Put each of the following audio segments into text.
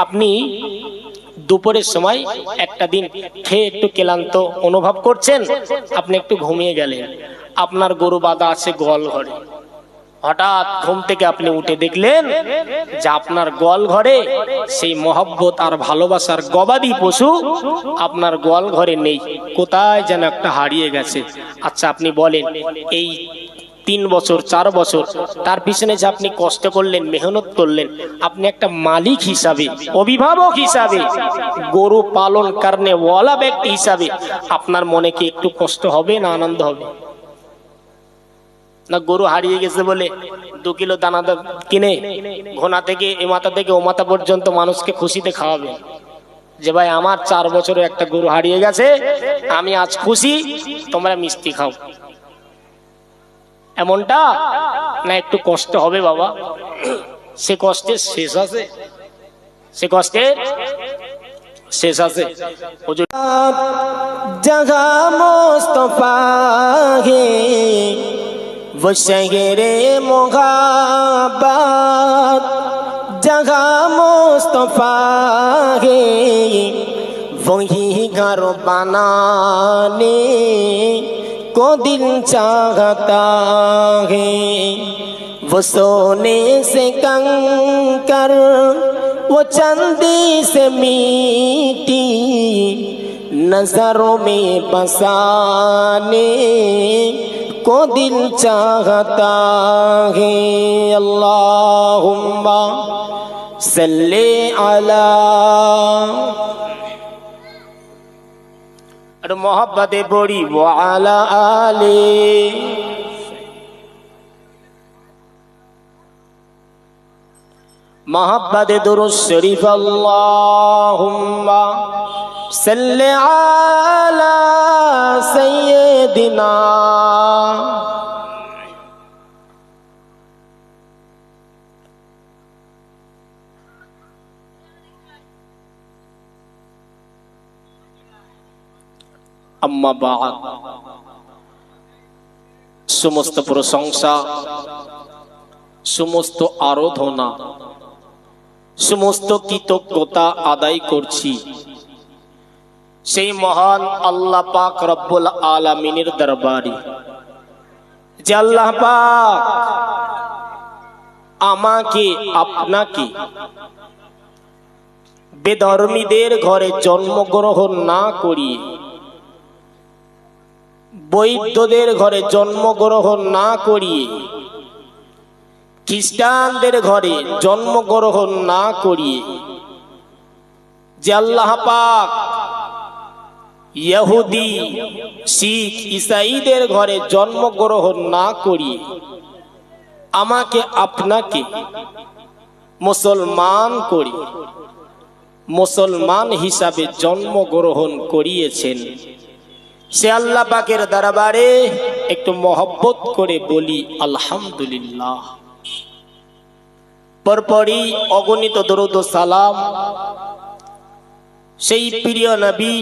আপনি দুপুরের সময় একটা দিন খেয়ে একটু ক্লান্ত অনুভব করছেন, আপনি একটু ঘুমিয়ে গেলেন, আপনার গরু বাঁধা আছে গোয়াল ঘরে। হঠাৎ ঘুম থেকে আপনি উঠে দেখলেন যে আপনার গোয়াল ঘরে সেই মহব্বত আর ভালোবাসার গবাদি পশু আপনার গোয়াল ঘরে নেই, কোথায় যেন একটা হারিয়ে গেছে। আচ্ছা আপনি বলেন, এই 3 বছর 4 বছর তার পিছনে যে আপনি কষ্ট করলেন, মেহনত করলেন, আপনি একটা মালিক হিসাবে, অভিভাবক হিসাবে, গরু পালন করনে ওয়ালা ব্যক্তি হিসাবে আপনার মনে কি একটু কষ্ট হবে না আনন্দ হবে? না গরু হারিয়ে গেছে বলে 2 কিলো দানাদার কিনে ঘোনা থেকে এ মাথা থেকে ও মাথা পর্যন্ত মানুষকে খুশিতে খাওয়াবে যে ভাই আমার 4 বছরে একটা গরু হারিয়ে গেছে, আমি আজ খুশি, তোমরা মিষ্টি খাও, এমনটা না? একটু কষ্ট হবে বাবা, সে কষ্টের শেষ আছে, সে কষ্টের শেষ আছে। जगह मुस्तफा है वो शहरे मुहाबत, जगह मुस्तफा है वही घर बनाने को दिल चाहता है। वो सोने से कंकर, वो चांदी से मीठी नजरों में बसाने को दिल चाहता है। अल्लाहुम्मा सल्ले अला और मोहब्बत बड़ी वो अला आले। मोहब्बत दुरूद शरीफ अल्लाहुम्मा सल्ले अला सय्यदिना। আম্মা বা'দ, সমস্ত প্রশংসা, সমস্ত আরাধনা, সমস্ত কৃতজ্ঞতা আদায় করছি সেই মহান আল্লাহ পাক রব্বুল আলামিনের দরবারে, যে আল্লাহ পাক আমাকে আপনাকে বেধর্মীদের ঘরে জন্মগ্রহণ না করিয়ে, বৈদ্যদের ঘরে জন্মগ্রহণ না করিয়ে, খ্রিস্টানদের ঘরে জন্মগ্রহণ না করিয়ে, যে আল্লাহ পাক ইহুদি, শিখ, ঈসাইদের ঘরে জন্মগ্রহণ না করিয়ে আমাকে আপনাকে মুসলমান করে মুসলমান হিসাবে জন্মগ্রহণ করিয়েছেন, সে আল্লাহ পাকের দরবারে একটু মহব্বত করে বলি আলহামদুলিল্লাহ। পরপরই অগণিত দরুদ ও সালাম সেই প্রিয় নবী,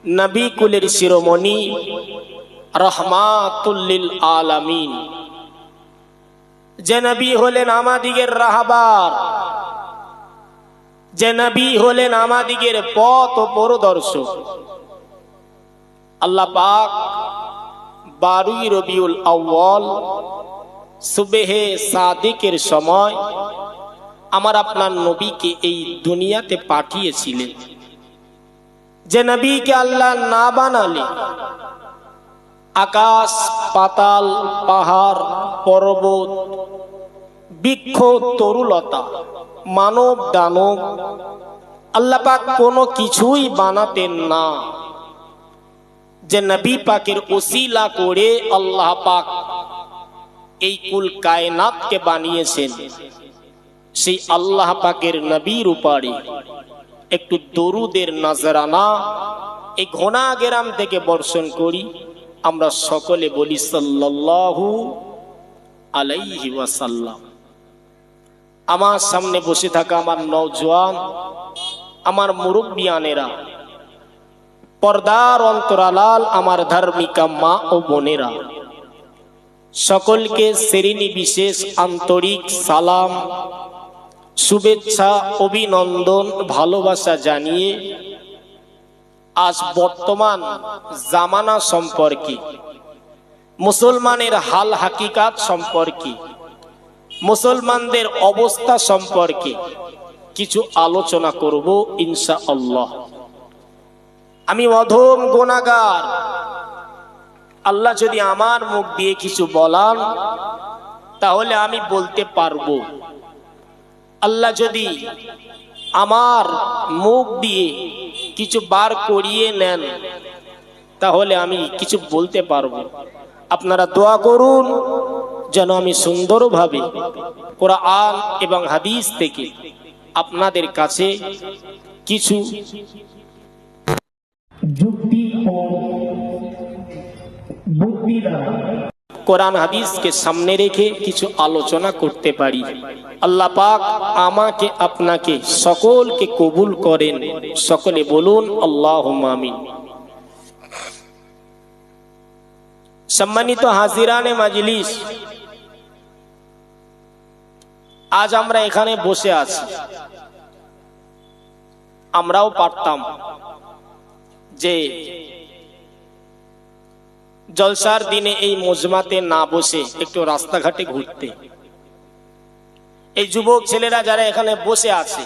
নবী কুলের শিরোমণি, রহমাতুল লিল আলামিন, যে নবী হলেন আমাদিগের রাহবার, যে নবী হলেন আমাদিগের পথ ও পথপ্রদর্শক। আল্লাহ পাক 12 রবিউল আউয়াল সুবহে সাদিকের সময় আমার আপনার নবীকে এই দুনিয়াতে পাঠিয়েছিলেন। যে নবীকে আল্লাহ না বানালে আকাশ পাতাল, পাহাড় পর্বত, বৃক্ষ তরুলতা, মানব দানব আল্লাহ পাক কোনো কিছুই বানাতেন না। যে নবী পাকের ওসিলা করে আল্লাহ পাক এই কুল কায়নাতকে বানিয়েছেন, সেই আল্লাহ পাকের নবীর উপরে একটু দরুদের নজরানা এই ঘোনা গ্রাম থেকে বর্ষণ করি। আমরা সকলে বলি সাল্লাল্লাহু আলাইহি ওয়াসাল্লাম। আমার সামনে বসে থাকা আমার নওজোয়ান, আমার মুরব্বিয়ানেরা, পর্দার অন্তরালাল আমার ধার্মিকা মা ও বোনেরা, সকলকে শ্রেণী বিশেষ আন্তরিক সালাম শুভেচ্ছা, অভিনন্দন, ভালোবাসা জানিয়ে আজ বর্তমান জামানা সম্পর্কে, মুসলমানের হাল হাকিকাত সম্পর্কে, মুসলমানদের অবস্থা সম্পর্কে কিছু আলোচনা করব ইনশাআল্লাহ। আমি অধম গুনাহগার, আল্লাহ যদি আমার মুখ দিয়ে কিছু বলান তাহলে আমি বলতে পারবো। আল্লাহ যদি আমার মুখ দিয়ে কিছু বার করিয়ে নেন তাহলে আমি কিছু বলতে পারবো। আপনারা দোয়া করুন যেন আমি সুন্দরভাবে কোরআন এবং হাদিস থেকে আপনাদের কাছে কিছু যুক্তি ও বুদ্ধি দ্বারা কোরআন হাদিসকে সামনে রেখে কিছু আলোচনা করতে পারি। আল্লাহ পাক আমাকে আপনাকে সকলকে কবুল করেন। সকলে বলুন আল্লাহুম্মা আমিন। সম্মানিত হাজিরানে মাজলিস, আজ আমরা এখানে বসে আছি। আমরাও পারতাম যে জলসার দিনে এই মজমাতে না বসে একটু রাস্তাঘাটে ঘুরতে। এই যুবক ছেলেরা যারা এখানে বসে আছে,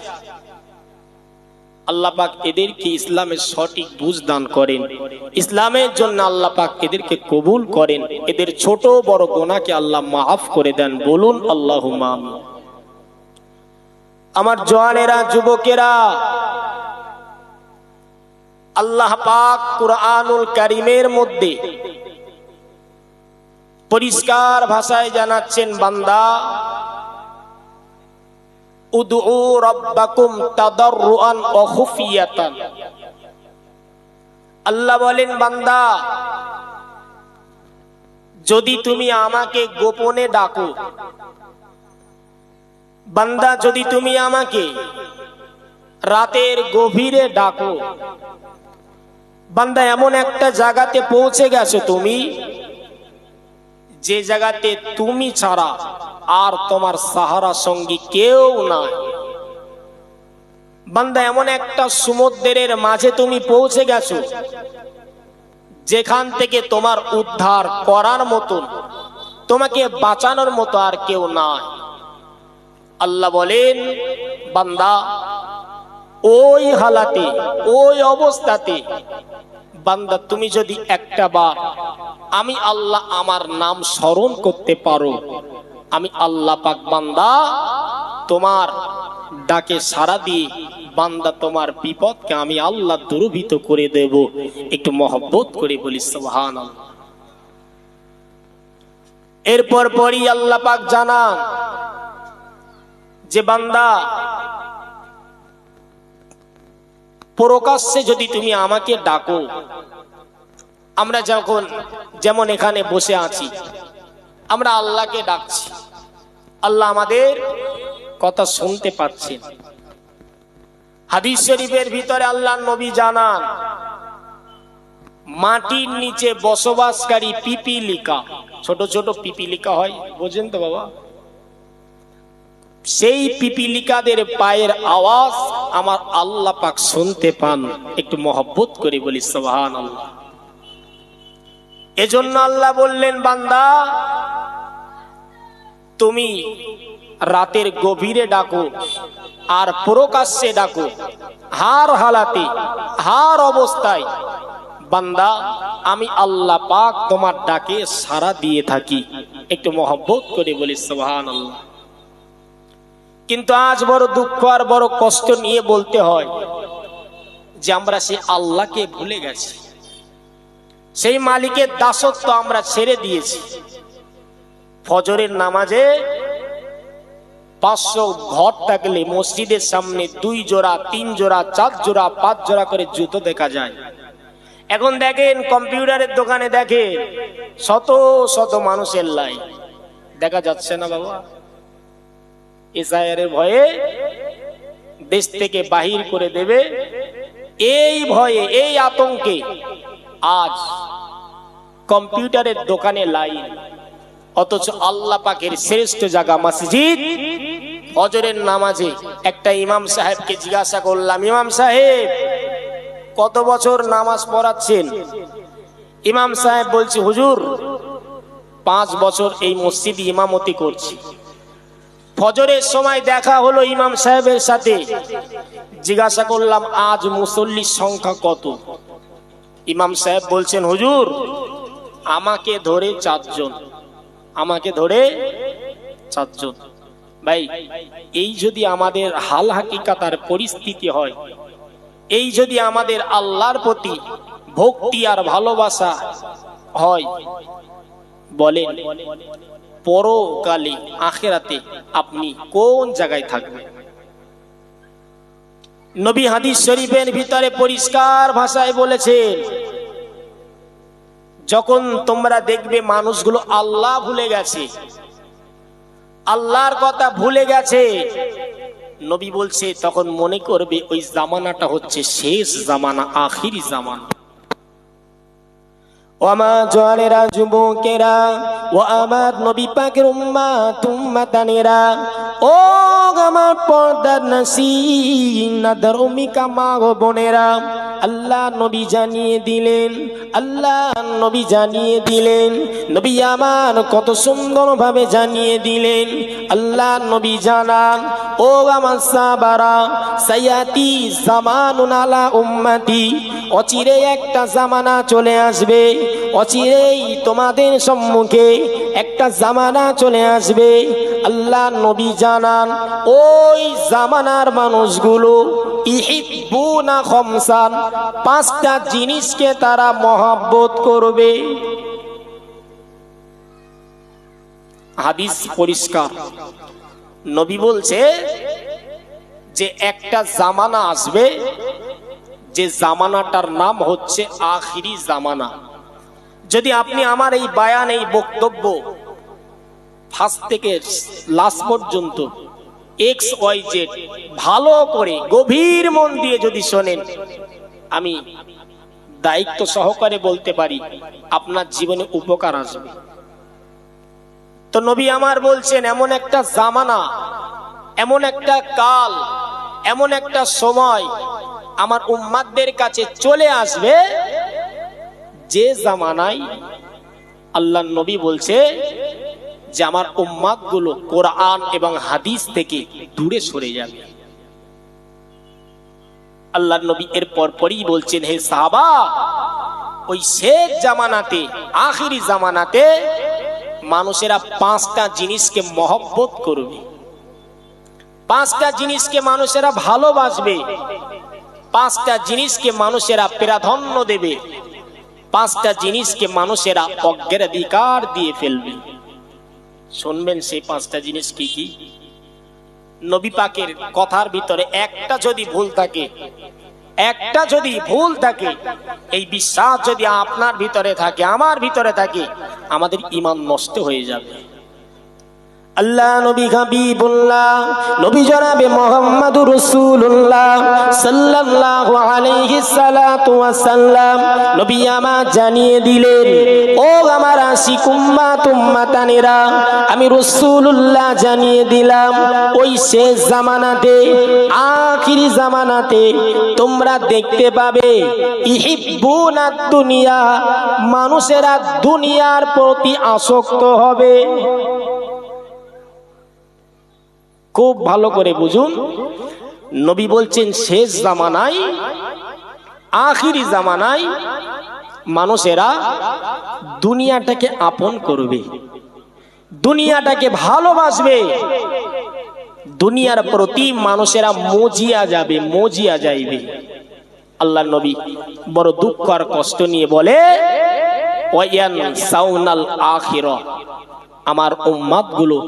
আল্লাহ পাক এদেরকে ইসলামের সঠিক বুঝ দান করেন। ইসলামের জন্য আল্লাহ পাক এদেরকে কবুল করেন। এদের ছোট বড় গুনাহকে আল্লাহ মাফ করে দেন। বলুন আল্লাহুম্মা আমিন। আমার জওয়ানেরা, যুবকেরা, আল্লাহ পাক কুরআনুল কারীমের মধ্যে পরিষ্কার ভাষায় জানাচ্ছেন, বান্দা উদউ রাব্বাকুম তাদাররুআন ওয়া খুফিয়াতান। আল্লাহ বলেন, বান্দা যদি তুমি আমাকে গোপনে ডাকো, বান্দা যদি তুমি আমাকে রাতের গভীরে ডাকো, বান্দা এমন একটা জায়গাতে পৌঁছে গেছো তুমি, যে জায়গাতে তুমি ছাড়া আর তোমার সাহারা সঙ্গী কেউ নাই। বান্দা এমন একটা সমুদ্রের মাঝে তুমি পৌঁছে গেছো যেখান থেকে তোমার উদ্ধার করার মতন, তোমাকে বাঁচানোর মতো আর কেউ নাই। আল্লাহ বলেন, বান্দা ওই হালাতে, ওই অবস্থাতে বান্দা তুমি যদি একটা বার আমি আল্লাহ আমার নাম স্মরণ করতে পারো, আমি আল্লাহ পাক বান্দা তোমার ডাকে সাড়া দিয়ে বান্দা তোমার বিপদকে আমি আল্লাহ দূরীভূত করে দেব। একটু মহব্বত করে বলি সুবহানাল্লাহ। এরপর পরই আল্লাহ পাক জানান যে বান্দা প্রকাশ্যে যদি তুমি আমাকে ডাকো, আমরা যখন যেমন এখানে বসে আছি, আমরা আল্লাহকে ডাকছি, আল্লাহ আমাদের কথা শুনতে পাচ্ছেন। হাদিস শরীফের ভিতরে আল্লাহর নবী জানান, মাটির নিচে বসবাসকারী পিপিলিকা, ছোট ছোট পিপিলিকা হয়, বোঝেন তো বাবা, সেই পিপিলিকাদের পায়ের আওয়াজ আমার আল্লাহ পাক শুনতে পান। একটু মহব্বত করে বলি সুবহানাল্লাহ। এজন্য আল্লাহ বললেন, বান্দা তুমি রাতের গভীরে ডাকো আর প্রকাশ্যে ডাকো, হার হালাতে, হার অবস্থায় বান্দা আমি আল্লাহ পাক তোমার ডাকে সাড়া দিয়ে থাকি। একটু মহব্বত করে বলি সুবহানাল্লাহ। কিন্তু আজ বড় দুঃখ আর বড় কষ্ট নিয়ে বলতে হয় যে আমরা সেই আল্লাহকে ভুলে গেছি, সেই মালিকের দাসত্ব আমরা ছেড়ে দিয়েছি। ফজরের নামাজে 500 ঘর থাকলে মসজিদের সামনে 2 জোড়া 3 জোড়া 4 জোড়া 5 জোড়া করে জুতো দেখা যায়। এখন দেখেন কম্পিউটারের দোকানে দেখেন শত শত মানুষের লাইন, দেখা যাচ্ছে না বাবা? এসআইআর এর ভয়ে দেশ থেকে বাহির করে দেবে, এই ভয়ে, এই আতঙ্কে আজ কম্পিউটারের দোকানে লাইন। অথচ আল্লাহ পাকের শ্রেষ্ঠ জায়গা মসজিদ, ফজরের নামাজে একটা ইমাম সাহেবকে জিজ্ঞাসা করলাম, ইমাম সাহেব কত বছর নামাজ পড়াচ্ছেন? ইমাম সাহেব বলছে, হুজুর 5 বছর এই মসজিদে ইমামতি করছি। ফজরের সময় দেখা হলো ইমাম সাহেবের সাথে, জিজ্ঞাসা করলাম আজ মুসল্লির সংখ্যা কত? ইমাম সাহেব বলছেন, হুজুর আমাকে ধরে 4 জন, আমাকে ধরে 4 জন। ভাই, এই যদি আমাদের হাল হাকিকাতার পরিস্থিতি হয়, এই যদি আমাদের আল্লাহর প্রতি ভক্তি আর ভালোবাসা হয়, বলেন পরকালে আখিরাতে আপনি কোন জায়গায় থাকবেন? নবী হাদিস শরীফের ভিতরে পরিষ্কার ভাষায় বলেছেন, যখন তোমরা দেখবে মানুষগুলো আল্লাহ ভুলে গেছে, আল্লাহর কথা ভুলে গেছে, নবী বলছে তখন মনে করবে ওই জামানাটা হচ্ছে শেষ জামানা, আখিরি জামানা। ও আমার জওয়ানেরা, যুবকেরা, ও আমার নবী পাকের উম্মাত উম্মাতানেরা, ও আমার পর্দার নসিব নাদার উম্মিকা মা ও বোনেরা, আল্লাহ নবী জানিয়ে দিলেন, আল্লাহ নবী জানিয়ে দিলেন, নবী আমার কত সুন্দরভাবে জানিয়ে দিলেন। আল্লাহ নবী জানান, ও আমার সাহাবারা, সায়াতি জামানুন আলা উম্মতি, অচিরে একটা জামানা চলে আসবে, অচিরেই তোমাদের সম্মুখে একটা জামানা চলে আসবে। আল্লাহ নবী জানান, ওই জামানার মানুষগুলো ইহিব্বুনা খামসান, 5টা জিনিসকে তারা মহব্বত করবে। হাদিস পরিষ্কার, নবী বলছে যে একটা জামানা আসবে, যে জামানাটার নাম হচ্ছে আখিরি জামানা। যদি আপনি আমার এই বায়ান, এই বক্তব্য ফার্স্ট থেকে লাস্ট পর্যন্ত XYZ ভালো করে গভীর মন দিয়ে যদি শোনেন, আমি দায়িত্ব সহকারে বলতে পারি আপনার জীবনে উপকার আসবে। তো নবী আমার বলছেন, এমন একটা জামানা, এমন একটা কাল, এমন একটা সময় আমার উম্মাতদের কাছে চলে আসবে, যে জামানায় আল্লাহ নবী বলছে যে আমার উম্মাত গুলো কোরআন এবং হাদিস থেকে দূরে সরে যাবে। আল্লাহ নবী এর পরপরই বলছেন, হে সাহাবা, ওই শেষ জামানাতে, আখিরি জামানাতে মানুষেরা 5টা জিনিসকে মহব্বত করবে, 5টা জিনিসকে মানুষেরা ভালোবাসবে, 5টা জিনিসকে মানুষেরা প্রাধান্য দেবে, 5টা জিনিসকে মানুষেরা অগ্রাধিকার দিয়ে ফেলবে। শুনবেন সেই 5টা জিনিস কি কি? নবী পাকের কথার ভিতরে একটা যদি ভুল থাকে, একটা যদি ভুল থাকে, এই বিশ্বাস যদি আপনার ভিতরে থাকে, আমার ভিতরে থাকে, আমাদের ঈমান নষ্ট হয়ে যাবে। আল্লাহ নবী হাবিবুল্লাহ, নবী জনাবে মুহাম্মদুর রাসূলুল্লাহ সাল্লাল্লাহু আলাইহি সাল্লাতু ওয়াস সাল্লাম নবী আমার জানিয়ে দিলেন, ও আমার আশিক উম্মাত উম্মাতানেরা, আমি রাসূলুল্লাহ জানিয়ে দিলাম, ওই শেষ জামানাতে, আখিরি জামানাতে তোমরা দেখতে পাবে ইহিব্বুনাদ দুনিয়া, মানুষেরা দুনিয়ার প্রতি আসক্ত হবে। খুব ভালো করে বুঝুন, নবী বলছেন শেষ জামানায়, আখিরি জামানায় মানুষেরা দুনিয়াটাকে আপন করবে, দুনিয়াটাকে ভালোবাসবে, দুনিয়ার প্রতি মানুষেরা মজিয়া যাবে, মজিয়া যাইবে। আল্লাহ নবী বড় দুঃখ আর কষ্ট নিয়ে বলে, ওয়ায়ানসাউনাল আখিরা, আমার উম্মাত গুলো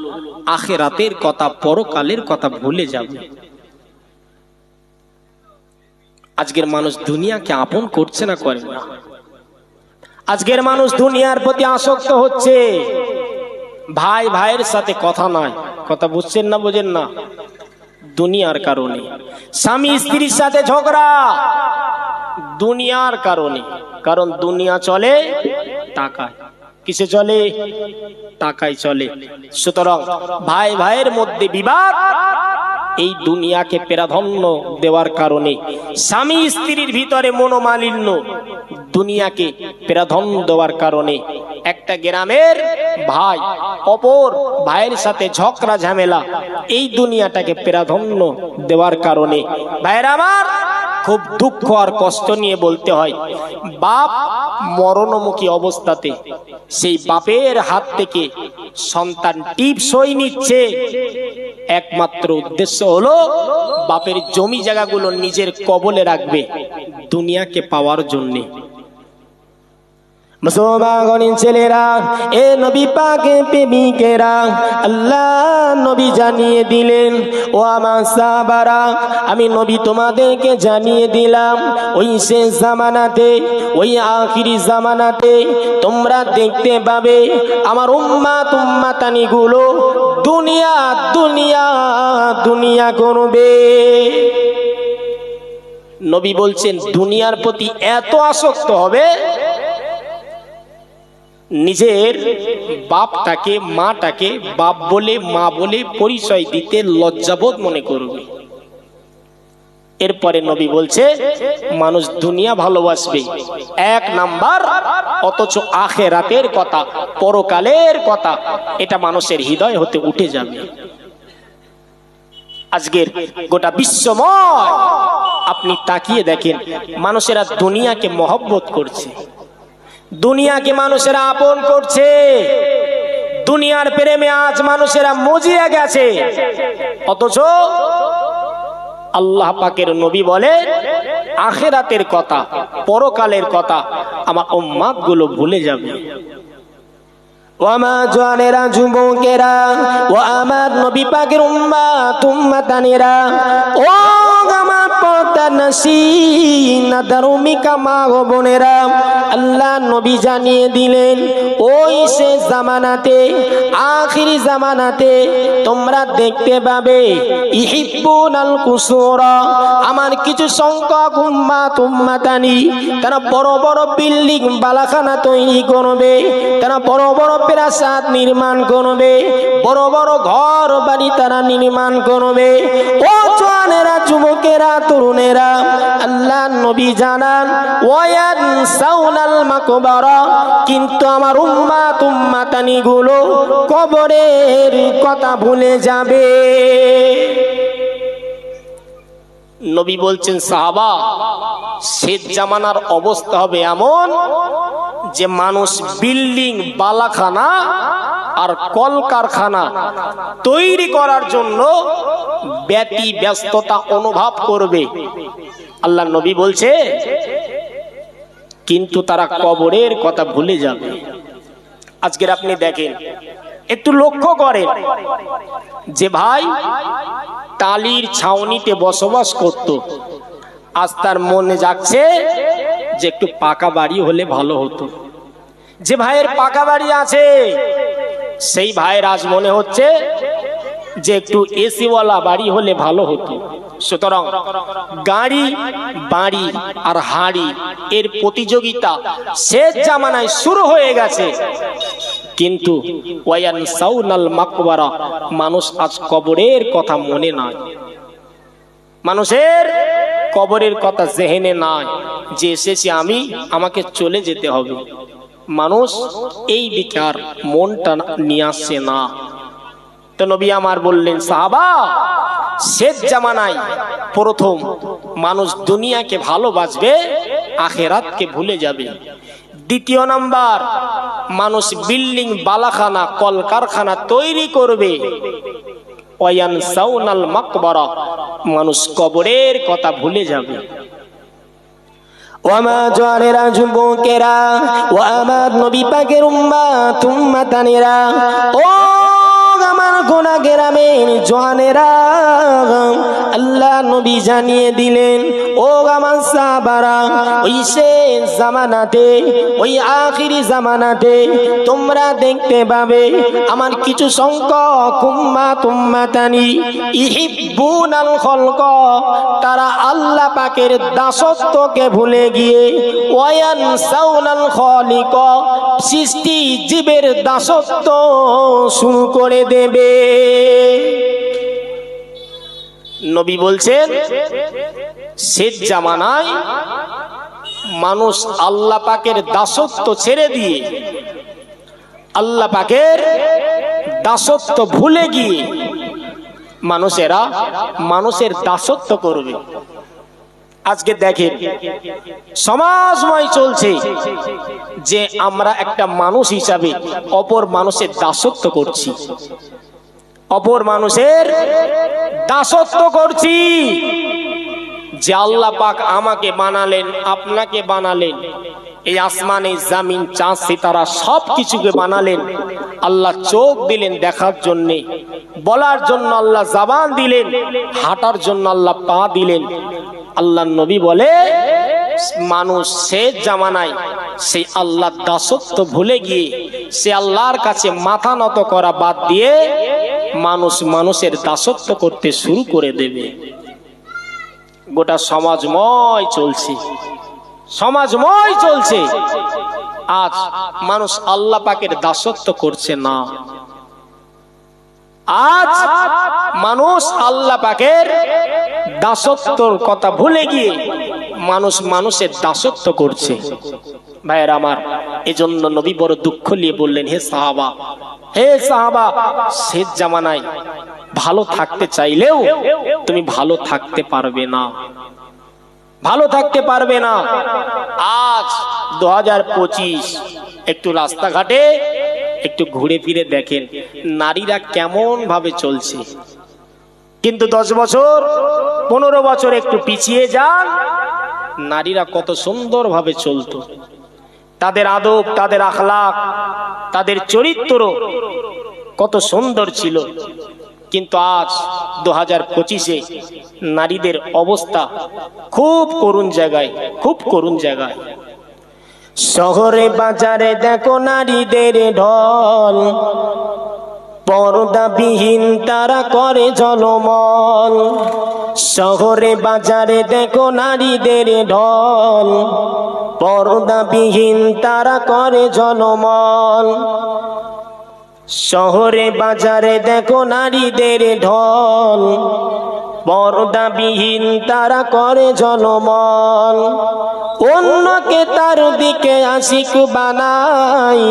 আখিরাতের কথা, পরকালের কথা ভুলে যাবে। আজকের মানুষ দুনিয়াকে আপন করছে না, করে না। আজকের মানুষ দুনিয়ার প্রতি আসক্ত হচ্ছে, ভাই ভাইয়ের সাথে কথা নয়, কথা বুঝছেন না, বোঝেন না, দুনিয়ার কারণে। স্বামী স্ত্রীর সাথে ঝগড়া দুনিয়ার কারণে, কারণ দুনিয়া চলে টাকায়। কিসে চলে? টাকায় চলে। সুতরাং ভাই ভাইয়ের মধ্যে বিবাদ এই দুনিয়াকে প্রাধান্য দেওয়ার কারণে, স্বামী স্ত্রীর ভিতরে মনোমালিন্য, দুনিয়াকে প্রাধান্য দেওয়ার কারণে একটা গ্রামের ভাই অপর ভাইয়ের সাথে ঝগড়া ঝামেলা, এই দুনিয়াটাকে প্রাধান্য দেওয়ার কারণে ভাইরা আমার খুব দুঃখ আর কষ্ট নিয়ে বলতে হয়, বাপ মরণমুখী অবস্থাতে সেই বাপের হাত থেকে সন্তান টিপসই নিচ্ছে, একমাত্র উদ্দেশ্য হলো বাপের জমি জায়গাগুলো নিজের কবলে রাখবে দুনিয়াকে পাওয়ার জন্যে। মুসলমান ছেলেরা, এ নবী পাকের প্রেমিকেরা, আল্লাহ নবী জানিয়ে দিলেন, ও আমার সাহাবারা, আমি নবী তোমাদেরকে জানিয়ে দিলাম, ওই শেষ জামানাতে, ওই আখিরি জামানাতে তোমরা দেখতে পাবে আমার উম্মাত উম্মাতানি গুলো দুনিয়া দুনিয়া দুনিয়া করবে। নবী বলছেন দুনিয়ার প্রতি এত আসক্ত হবে, নিজের বাপটাকে মাটাকে বাপ বলে মা বলে পরিচয় দিতে লজ্জাবোধ মনে করবে। এরপরে নবী বলছে মানুষ দুনিয়া ভালোবাসবে এক নাম্বার, অথচ আখিরাতের কথা, পরকালের কথা এটা মানুষের হৃদয় হতে উঠে যাবে। আজকের গোটা বিশ্বময় আপনি তাকিয়ে দেখেন, মানুষেরা দুনিয়াকে মহব্বত করছে, দুনিয়াকে মানুষেরা আপন করছে, দুনিয়ার প্রেমে আজ মানুষেরা মজিয়ে গেছে, অথচ আল্লাহ পাকের নবী বলে আখিরাতের কথা, পরকালের কথা আমার উম্মাত গুলো ভুলে যাবে। ও আমার জওয়ানেরা, যুবকেরা, ও আমার নবী পাকের উম্মাত উম্মাতানেরা, ও আমার পর্দানশীনা দারুমিকা মা ও বোনেরা, আল্লাহ নবী জানিয়ে দিলেন ওই শেষ জামানাতে, আখিরি জামানাতে তোমরা দেখতে পাবে ইহিব্বুনাল কুসুরা, আমার কিছু সংখ্যক উম্মাত উম্মাতানি তারা বড় বড় বিল্ডিং বালাখানা তৈরি করবে, তারা বড় বড় প্রাসাদ নির্মাণ করবে, বড় বড় ঘর বাড়ি তারা নির্মাণ করবে। ও জওয়ানেরা, যুবকেরা, তরুণেরা, আল্লাহ নবী জানান ওয়ায়ানসাউনাল মাকবারা, কিন্তু আমার উম্মাত উম্মাতানি গুলো কবরের কথা ভুলে যাবে। নবী বলছেন সাহাবা, শেষ জামানার অবস্থা হবে এমন যে মানুষ বিল্ডিং বালাখানা আর কলকারখানা তৈরি করার জন্য ব্যস্ততা অনুভব করবে। আল্লাহ নবী বলছে কিন্তু তারা কবরের কথা ভুলে যাবে। আজকের আপনি দেখেন, একটু লক্ষ্য করেন যে ভাই টালির ছাউনিতে বসবাস করত, আজ তার মনে যাচ্ছে যে একটু পাকা বাড়ি হলে ভালো হতো। যে ভাইয়ের পাকা বাড়ি আছে সেই ভাইয়ের আজ মনে হচ্ছে যে একটু এসিওয়ালা বাড়ি হলে ভালো হতো। সুতরাং গাড়ি, বাড়ি আর হাড়ি এর প্রতিযোগিতা শেষ জামানায় শুরু হয়ে গেছে, কিন্তু ওয়ায়ানসাউনাল মাকবারা, মানুষ আজ কবরের কথা মনে নাই, মানুষের কবরের কথা জেহেনে নাই যে এসেছি আমি, আমাকে চলে যেতে হবে। মানুষ এই বিচার মনটা নিয়ে আসছে না। তো নবী আমার বললেন সাহাবা, শেষ জামানায় প্রথম মানুষ দুনিয়াকে ভালোবাসবে, আখিরাতকে ভুলে যাবে। দ্বিতীয় নাম্বার, মানুষ বিল্ডিং বালাখানা কলকারখানা তৈরি করবে। ওয়ায়ানসাউনাল মাকবারা, মানুষ কবরের কথা ভুলে যাবে। ও আমার জওয়ানেরা, যুবকেরা, ও আমার নবী পাকের উম্মাত উম্মাতানেরা, ও আমার গোনা গ্রামের জওয়ানেরা, আল্লাহ নবী জানিয়ে দিলেন ও আমার সাহাবারা, ওই শেষ জামানাতে, ওই আখিরি জামানাতে তোমরা দেখতে পাবে আমার কিছু সংখ্যক উম্মাত উম্মাতানি ইহিব্বুনাল খলক, তারা আল্লাহ পাকের দাসত্বকে ভুলে গিয়ে ওয়ায়ানসাউনাল খালিক, সৃষ্টি জীবের দাসত্ব শুরু করে দেবে। নবী বলছেন শেষ জামানায় মানুষ আল্লাহ পাকের দাসত্ব ছেড়ে দিয়ে, আল্লাহ পাকের দাসত্ব ভুলে গিয়ে মানুষেরা মানুষের দাসত্ব করবে। আজকে দেখেন সমাজময় চলছে যে আমরা একটা মানুষ হিসাবে অপর মানুষের দাসত্ব করছি, অপর মানুষের দাসত্ব করছি। যে আল্লাহ পাক আমাকে বানালেন, আপনাকে বানালেন, এই আসমানে জামিন চাঁদ সিতারা সব কিছুকে বানালেন, আল্লাহ চোখ দিলেন দেখার জন্যে, বলার জন্য আল্লাহ জবান দিলেন, হাঁটার জন্য আল্লাহ পা দিলেন। আল্লাহ নবী বলে মানুষ শেষ জামানায় সেই আল্লাহর দাসত্ব ভুলে গিয়ে সে আল্লাহর কাছে মাথা নত করা বাদ দিয়ে মানুষ মানুষের দাসত্ব করতে শুরু করে দেবে। গোটা সমাজময় চলছে, সমাজময় চলছে। আজ মানুষ আল্লাহ পাকের দাসত্ব করছে না। আজ মানুষ আল্লাহ পাকের দাসত্বর কথা ভুলে গিয়ে মানুষ মানুষের দাসত্ব করছে। ভাইয়ের আমার, এজন্য নবী বড় দুঃখ নিয়ে বললেন, হে সাহাবা, হে সাহাবা, শেষ জামানায় ভালো থাকতে চাইলেও তুমি ভালো থাকতে পারবে না, ভালো থাকতে পারবে না। আজ 2025 একটু রাস্তাঘাটে একটু ঘুরে ফিরে দেখেন নারীরা কেমন ভাবে চলছে। কিন্তু 10 বছর 15 বছর একটু পিছিয়ে যান, নারীরা কত সুন্দর ভাবে চলতো। তাদের আদব, তাদের আখলাক, তাদের চরিত্র কত সুন্দর ছিল। কিন্তু আজ 2025-এ নারীদের অবস্থা খুব করুণ জায়গায়, খুব করুণ জায়গায়। শহরে বাজারে দেখো নারীদের ঢল, পর্দাবিহীন তারা করে ঝলমল। শহরে বাজারে দেখো নারীদের ঢল, পর্দাবিহীন তারা করে ঝলমল। শহরে বাজারে দেখো নারীদের ঢল, পর্দাবিহীন তারা করে ঝলমল। অন্যকে তার দিকে আশিক বানাই,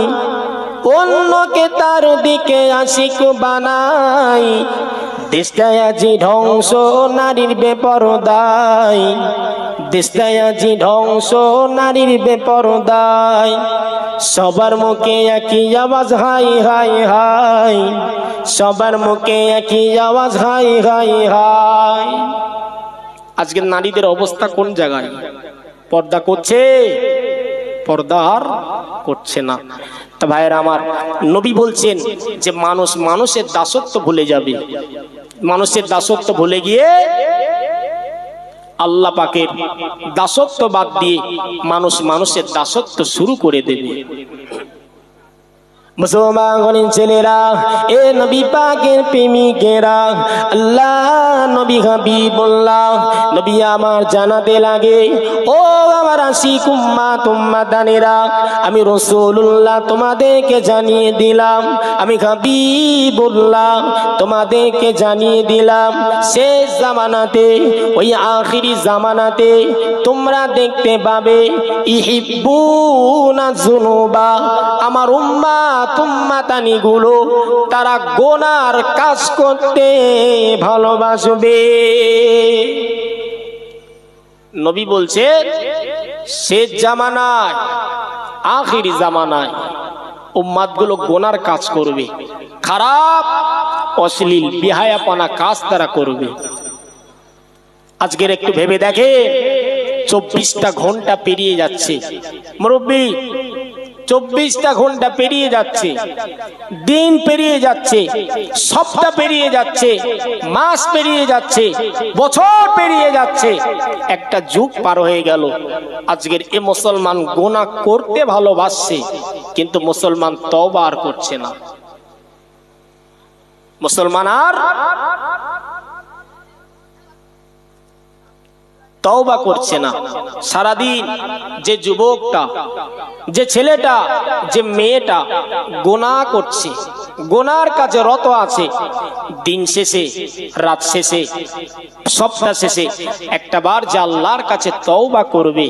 অন্যকে তার দিকে আশিক বানাই। দেশটায় আজি ধ্বংস নারীর বেপরদায়, দেশটায় আজি ধ্বংস নারীর বেপরদায়। সবার মুখে একই আওয়াজ হাই হাই হাই, সবার মুখে একই আওয়াজ হাই হাই হাই। আজকের নারীদের অবস্থা কোন জায়গায়? পর্দা করছে, পর্দা আর করছে না। তা ভাইয়েরা আমার, নবী বলছেন যে মানুষ মানুষের দাসত্ব ভুলে যাবে, মানুষের দাসত্ব ভুলে গিয়ে আল্লাহ পাকের দাসত্ব বাদ দিয়ে মানুষ মানুষের দাসত্ব শুরু করে দেবে। মুসলমান ছেলেরা, এ নবী পাকের প্রেমিকেরা, আল্লাহ নবী হাবিবুল্লাহ নবী আমার জানাতে লাগে, ও আমার আশিক উম্মাত উম্মাদানেরা, আমি রাসূলুল্লাহ তোমাদেরকে জানিয়ে দিলাম, আমি হাবিবুল্লাহ তোমাদেরকে জানিয়ে দিলাম, শেষ জামানাতে, ওই আখিরি জামানাতে তোমরা দেখতে পাবে ইহিব্বুনা যুনুবা, আমার উম্মাত উম্মাতানি গুলো তারা গোনার কাজ করতে ভালোবাসবে। নবী বলছে শেষ জামানায়, আখিরি জামানায় উম্মাত গুলো গোনার কাজ করবে, খারাপ অশ্লীল বিহায়াপনা কাজ তারা করবে। আজকের একটু ভেবে দেখে, 24টা ঘন্টা পেরিয়ে যাচ্ছে মুরব্বী, 24টা ঘন্টা পেরিয়ে যাচ্ছে, দিন পেরিয়ে যাচ্ছে, সপ্তাহ পেরিয়ে যাচ্ছে, মাস পেরিয়ে যাচ্ছে, বছর পেরিয়ে যাচ্ছে, একটা যুগ পার হয়ে গেল। আজকের এ মুসলমান গুনাহ করতে ভালোবাসছে, কিন্তু মুসলমান তওবা আর করছে না। মুসলমান আর তওবা করছে না। সারাদিন যে যুবকটা, যে ছেলেটা, যে মেয়েটা গুনাহ করছে, গোনার কাজে রত আছে, দিন শেষে, রাত শেষে, সপ্তাহ শেষে একটা বার যে আল্লাহর কাছে তওবা করবে,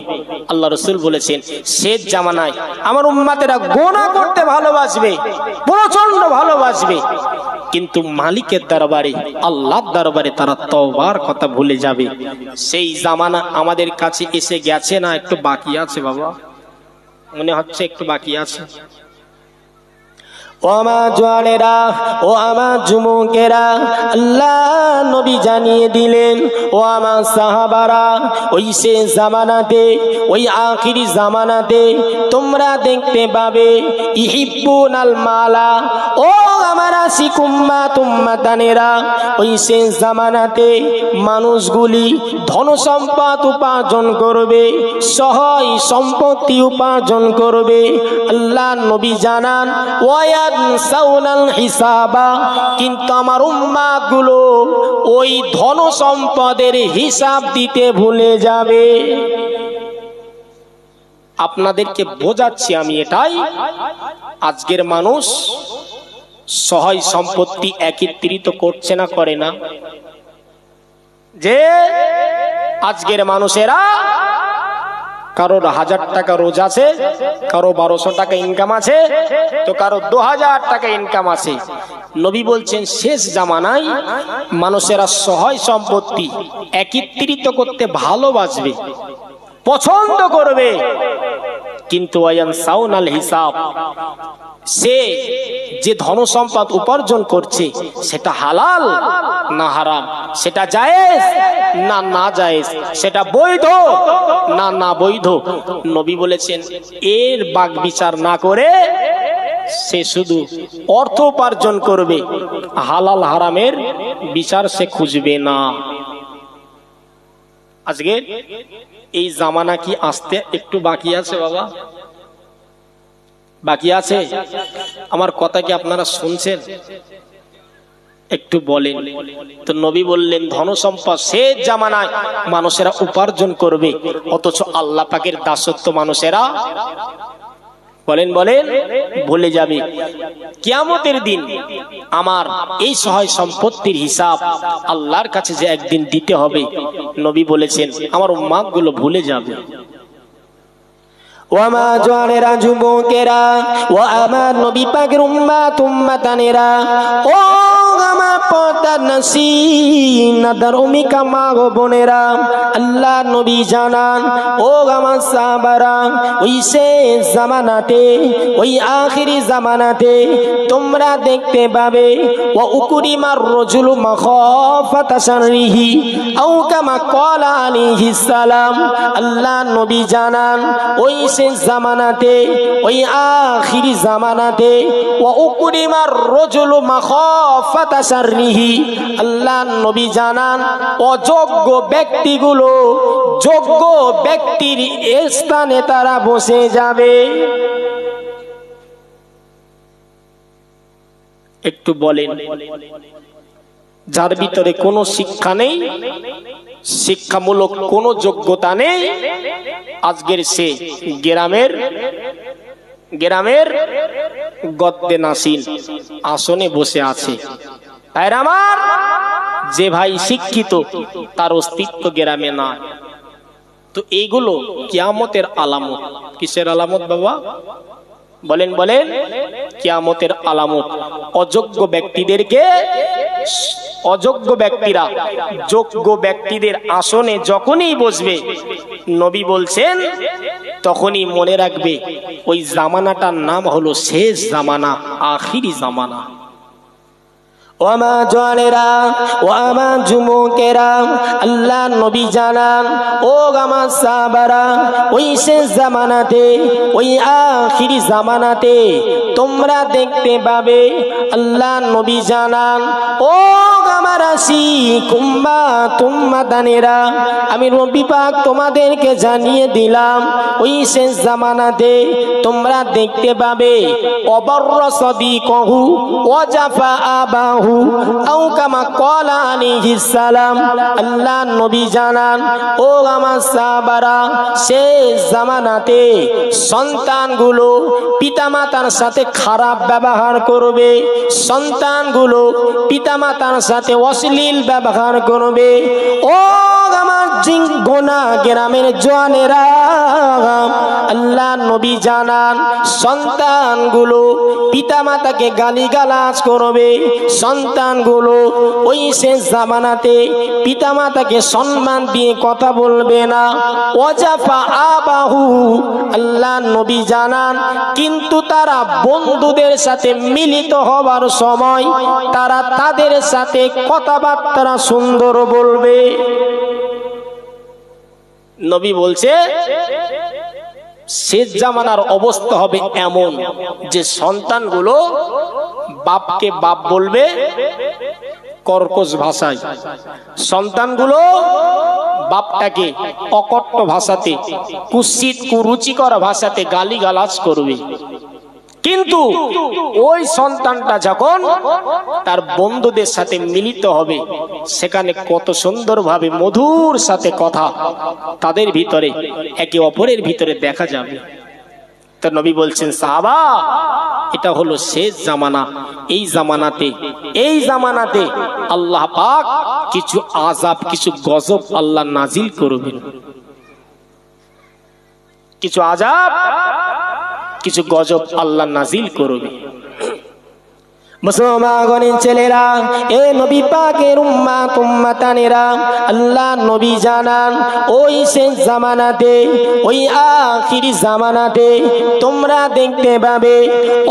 আল্লাহ রাসূল বলেছেন শেষ জামানায় আমার উম্মতেরা গোনা করতে ভালোবাসবে, প্রচন্ড ভালোবাসবে, কিন্তু মালিকের দরবারে, আল্লাহর দরবারে তারা তওবার কথা ভুলে যাবে। সেই জামানা আমাদের কাছে এসে গেছে না, একটু বাকি আছে বাবা, মনে হচ্ছে একটু বাকি আছে। ও আমার জওয়ানেরা, ও আমার যুবকেরা, আল্লাহ নবী জানিয়ে দিলেন, ও আমার সাহাবারা, ওই শেষ জামানাতে, ওই আখিরি জামানাতে তোমরা দেখতে পাবে ইহিব্বুনাল মালা, ও আমার আশিক উম্মাত উম্মাতানেরা, ওই শেষ জামানাতে মানুষগুলি ধন সম্পদ উপার্জন করবে, সহায় সম্পত্তি উপার্জন করবে। আল্লাহ নবী জানান ওয়ায়ানসাউনাল হিসাবা, কিন্তু আমার উম্মাত গুলো ওই ধন সম্পদের হিসাব দিতে ভুলে যাবে। আপনাদেরকে বোঝাচ্ছি আমি এটাই, আজকের মানুষ সহায় সম্পত্তি একত্রিত করছে না, করে না? যে আজকের মানুষেরা কারোর 1000 টাকা রোজ আছে, কারো 1200 টাকা ইনকাম আছে, তো কারো 2000 টাকা ইনকাম আছে। নবী বলছেন শেষ জামানায় মানুষেরা সহায় সম্পত্তি একত্রিত করতে ভালোবাসবে, পছন্দ করবে, কিন্তু ওয়ায়ানসাউনাল হিসাব, সে যে ধন সম্পদ উপার্জন করছে সেটা হালাল না হারাম, সেটা জায়েজ না না জায়েজ, সেটা বৈধ না না বৈধ। নবী বলেছেন এর বাগ বিচার না করে সে শুধু অর্থ উপার্জন করবে, হালাল হারামের বিচার সে খুঁজবে না। আজকে এই জামানা কি আসতে একটু বাকি আছে বাবা? বাকি আছে? আমার কথা কি আপনারা শুনছেন? একটু বলেন তো। নবী বললেন ধন সম্পদ শেষ জামানায় মানুষেরা উপার্জন করবে, অথচ আল্লাহ পাকের দাসত্ব মানুষেরা বলেন বলেন ভুলে যাবে। কিয়ামতের দিন আমার এই সহায় সম্পত্তির হিসাব আল্লাহর কাছে যে একদিন দিতে হবে, নবী বলেছেন আমার উম্মাত গুলো ভুলে যাবে। ও আমার জওয়ানেরা, যুবকেরা, ও আমার নবী পাকের উম্মাত উম্মাতানেরা, ও আমার পর্দার নসিব নাদার উমিকা মা গো বোনেরা, আল্লাহ নবী জানান, ও আমার সাহাবারা, ওই শেষ জামানাতে, ওই আখিরি জামানাতে তোমরা দেখতে পাবে ওয়া উকরিমার রাজুলু মাখাফাতা শাররিহি আও কামা ক্বালা আলাইহিস সালাম। আল্লাহ নবী জানান ওই শেষ জামানাতে, ওই আখিরি জামানাতে ওয়া উকরিমার রাজুলু মাখাফাতা শাররিহি, আল্লাহ নবী জানান অযোগ্য ব্যক্তিগুলো যোগ্য ব্যক্তির স্থানে তারা বসে যাবে। একটু বলেন, যার ভিতরে কোনো শিক্ষা নেই, শিক্ষামূলক কোনো যোগ্যতা নেই, আজকের সে গ্রামের গদ্দে নাসিন আসনে বসে আছে। তাই আমার যে ভাই শিক্ষিত তার অস্তিত্ব গ্রামে না। তো এইগুলো কিয়ামতের আলামত। কিসের আলামত বাবা? বলেন বলেন, কিয়ামতের আলামত। অযোগ্য ব্যক্তিদেরকে, অযোগ্য ব্যক্তিরা যোগ্য ব্যক্তিদের আসনে যখনই বসবে, নবী বলছেন তখনই মনে রাখবে ওই জামানাটার নাম হলো শেষ জামানা, আখিরি জামানা। ও আমার জওয়ানেরা, ও আমার যুবকেরা, আল্লাহ নবী জানান, ও আমার সাহাবারা, ওই শেষ জামানাতে, ওই আখিরি জামানাতে তোমরা দেখতে পাবে, আল্লাহ নবী জানান, ও আমার আমার আসি কুম্বা তুম্মাদানেরা, আমি রবি পাক তোমাদেরকে জানিয়ে দিলাম ওই শেষ জামানাতে তোমরা দেখতে পাবে অবর্র সদিকহু ওয়াজাফা আবাহু আও কামা ক্বালা আলাইহিস সালাম। আল্লাহ নবী জানান, ও আমার সাহাবারা, শেষ জামানাতে সন্তানগুলো পিতামাতার সাথে খারাপ ব্যবহার করবে, সন্তানগুলো পিতামাতার সাথে অশ্লীল ব্যবহার করবে। ও আমার গোনা গ্রামের জওয়ানেরা, আল্লাহ নবী জানান সন্তানগুলো পিতামাতাকে গালিগালাজ করবে, সন্তানগুলো ওই শেষ জামানাতে পিতামাতাকে সম্মান দিয়ে কথা বলবে না। ওয়াজাফা আবাহু, আল্লাহ নবী জানান কিন্তু তারা বন্ধুদের সাথে মিলিত হবার সময় তারা তাদের সাথে কথাবার্তা সুন্দর বলবে। নবী বলছে শেষ জামানার অবস্থা হবে এমন যে সন্তানগুলো বাপকে বাপ বলবে কর্কশ ভাষায়, সন্তানগুলো বাপটাকে অকট্ট ভাষাতে, কুৎসিত কুরুচিকর ভাষাতে গালিগালাজ করবে। কিন্তু ওই সন্তানটা যখন তার বন্ধুদের সাথে মিলিত হবে, সেখানে কত সুন্দরভাবে মধুর সাথে কথা তাদের ভিতরে একে অপরের ভিতরে দেখা যাবে। তো নবী বলছেন, সাহাবা, এটা হলো শেষ জামানা। এই জামানাতে আল্লাহ পাক কিছু আযাব, কিছু গজব আল্লাহ নাজিল করবেন। কিছু আযাব, কিছু গজব আল্লাহ নাজিল করবে। মুসলমানের ছেলেরা, এ নবী পাকের উম্মাত উম্মাতানেরা, আল্লাহ নবী জানান ওই শেষ জামানাতে, ওই আখিরি জামানাতে তোমরা দেখতে পাবে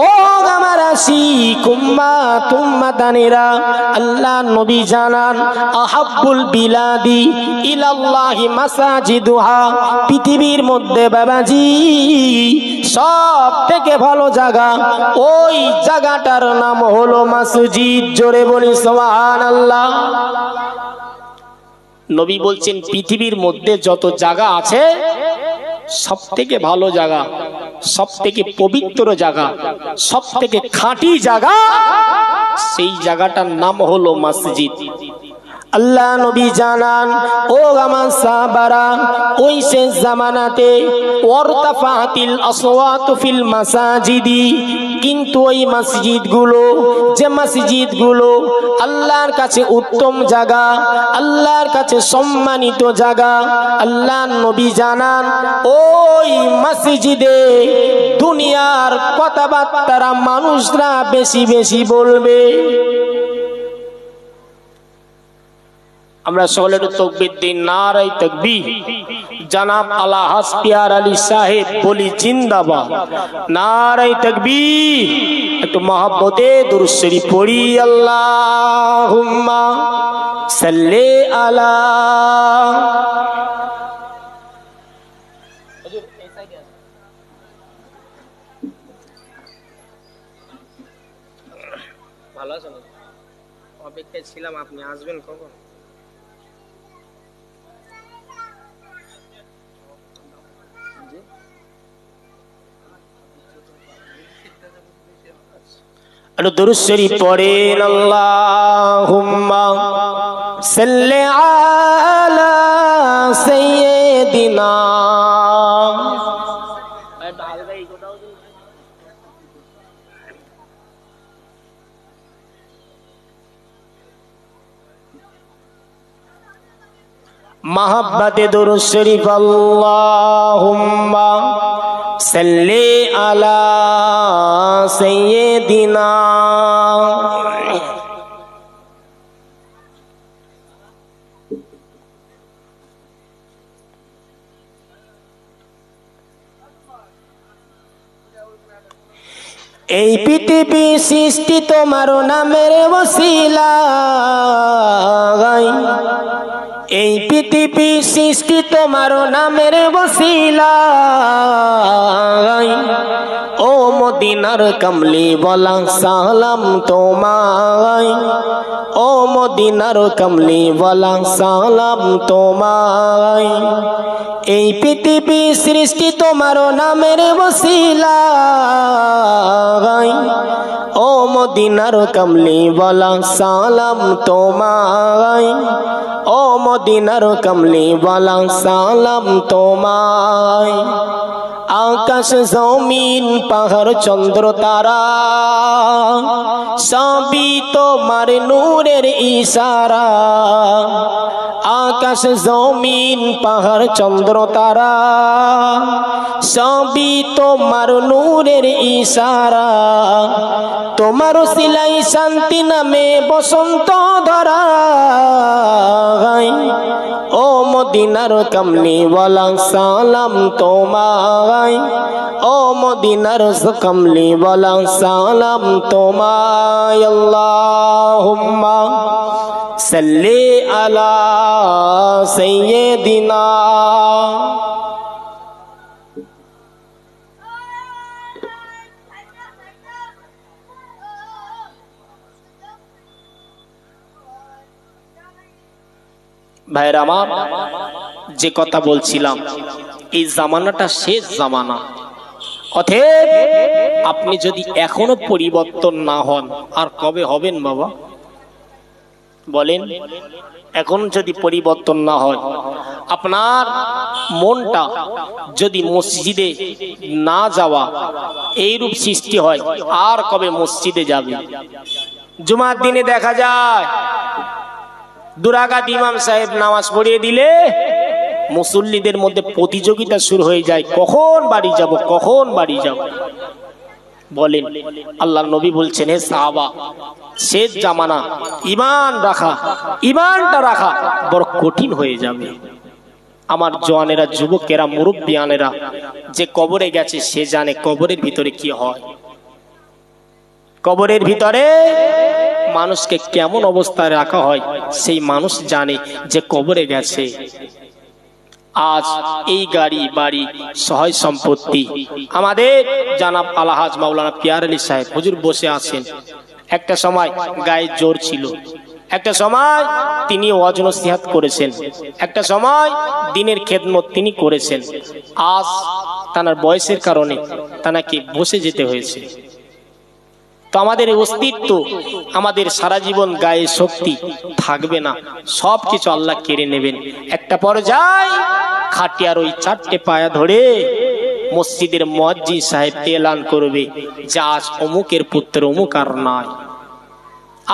ও আমার আশিক উম্মাত উম্মাতানেরা, আল্লাহ নবী জানান আহাব্বুল বিলাদি ইলাল্লাহি মাসাজিদুহা, পৃথিবীর মধ্যে বাবাজি সব থেকে ভালো জায়গা, ওই জায়গাটার নাম হলো মসজিদ। জোরে বলি সুবহানাল্লাহ। নবী বলছেন পৃথিবীর মধ্যে যত জায়গা আছে সব থেকে ভালো জায়গা, সব থেকে পবিত্র জায়গা, সব থেকে খাঁটি জায়গা, সেই জায়গাটার নাম হলো মসজিদ। আল্লাহ নবী জানান, ও আমার সাহাবারা, ওই শেষ জামানাতে ওয়ারতাফাতিল আসওয়াতু ফিল মাসাজিদি, কিন্তু ওই মসজিদগুলো, যে মসজিদগুলো আল্লাহর কাছে উত্তম জায়গা, আল্লাহর কাছে সম্মানিত জায়গা, আল্লাহ নবী জানান ওই মসজিদে দুনিয়ার কথাবার্তা মানুষরা বেশি বেশি বলবে। আমরা সকলে একটু তাকবীর দিন, নারায়ে তাকবীর। জনাব আলহাজ পিয়ার আলী সাহেব বলি জিন্দাবাদ, নারায়ে তাকবীর। একটু মহব্বতে দুরূদ শরীফ পড়ি, আল্লাহুম্মা সাল্লি আলা। ভালো আছেন? অপেক্ষায় ছিলাম, আপনি আসবেন কখন? দুরূদ শরীফ পড়েন, আল্লাহুম্মা সাল্লি আলা সাইয়্যিদিনা। মহব্বতে দুরূদ শরীফ, আল্লাহুম্মা সাল্লি আলা সাইয়্যিদিনা। এই পৃথিবী সৃষ্টি তোমার নামের ওসিলায়, এই পৃথিবী সৃষ্টি তোমার নামের বসিলায়, ও মদিনার কমলি বলা সালাম তোমায়, ও মদিনার কমলি বলা সালাম তোমায়। এই পৃথিবী সৃষ্টি তোমার নামের বসিলায়, ও মদিনার কমলি বলা সালাম তোমায়, ও মদিনার কমলি বলা সালাম তোমায়। আকাশ জমিন পাহাড় চন্দ্র তারা সবই তোমার নূরের ইশারা, আকাশ জমিন পাহাড় চন্দ্র তারা সবই তোমার নূরের ইশারা। তোমার সিলাই শান্তি নামে বসন্ত ধরা, ও মদিনার কমলি ওয়ালা সালাম তোমায়, ও মদিনার কমলি ওয়ালা সালাম তোমায়। আল্লাহুম্মা সাল্লি আলা সাইয়্যিদিনা। ভাইরা আমার, যে কথা বলছিলাম, এই জামানাটা শেষ জামানা। অতএব আপনি যদি এখনো পরিবর্তন না হন, আর কবে হবেন বাবা বলেন? এখন যদি পরিবর্তন না হয়, আপনার মনটা যদি মসজিদে না যাওয়া এইরূপ সৃষ্টি হয়, আর কবে মসজিদে যাবে? জুমার দিনে দেখা যায় দুরাকাত ইমাম সাহেব নামাজ পড়িয়ে দিলে মুসল্লিদের মধ্যে প্রতিযোগিতা শুরু হয়ে যায়, কখন বাড়ি যাব, কখন বাড়ি যাব। বলেন, আল্লাহর নবী বলছেন, হে সাহাবা, শেষ জামানা, ঈমান রাখা, ঈমানটা রাখা বড় কঠিন হয়ে যাবে। আমার জওয়ানেরা, যুবকেরা, মুরব্বিয়ানেরা, যে কবরে গেছে সে জানে কবরের ভিতরে কি হয়। কবরের ভিতরে মানুষকে কেমন অবস্থায় রাখা হয় সেই মানুষ জানে যে কবরে গেছে। আজ এই গাড়ি বাড়ি সহায় সম্পত্তি আমাদের জানাব আলহাজ মাওলানা পিয়ার আলী সাহেব হুজুর বসে আছেন। একটা সময় গায়ে জোর ছিল, একটা সময় তিনি ওয়াজ নসিহত করেছেন, একটা সময় দিনের খেদমত তিনি করেছেন। আজ তার বয়সের কারণে তাকে বসে যেতে হয়েছে। তো আমাদের অস্তিত্ব, আমাদের সারা জীবন গায়ে শক্তি থাকবে না, সব কিছু আল্লাহ কেড়ে নেবেন। একটা পর্যায়ে খাটিয়ার ওই চারটে পায়া ধরে মসজিদের মুয়াজ্জিন সাহেব এলান করবে যে আজ অমুকের পুত্র অমুক আর নাই,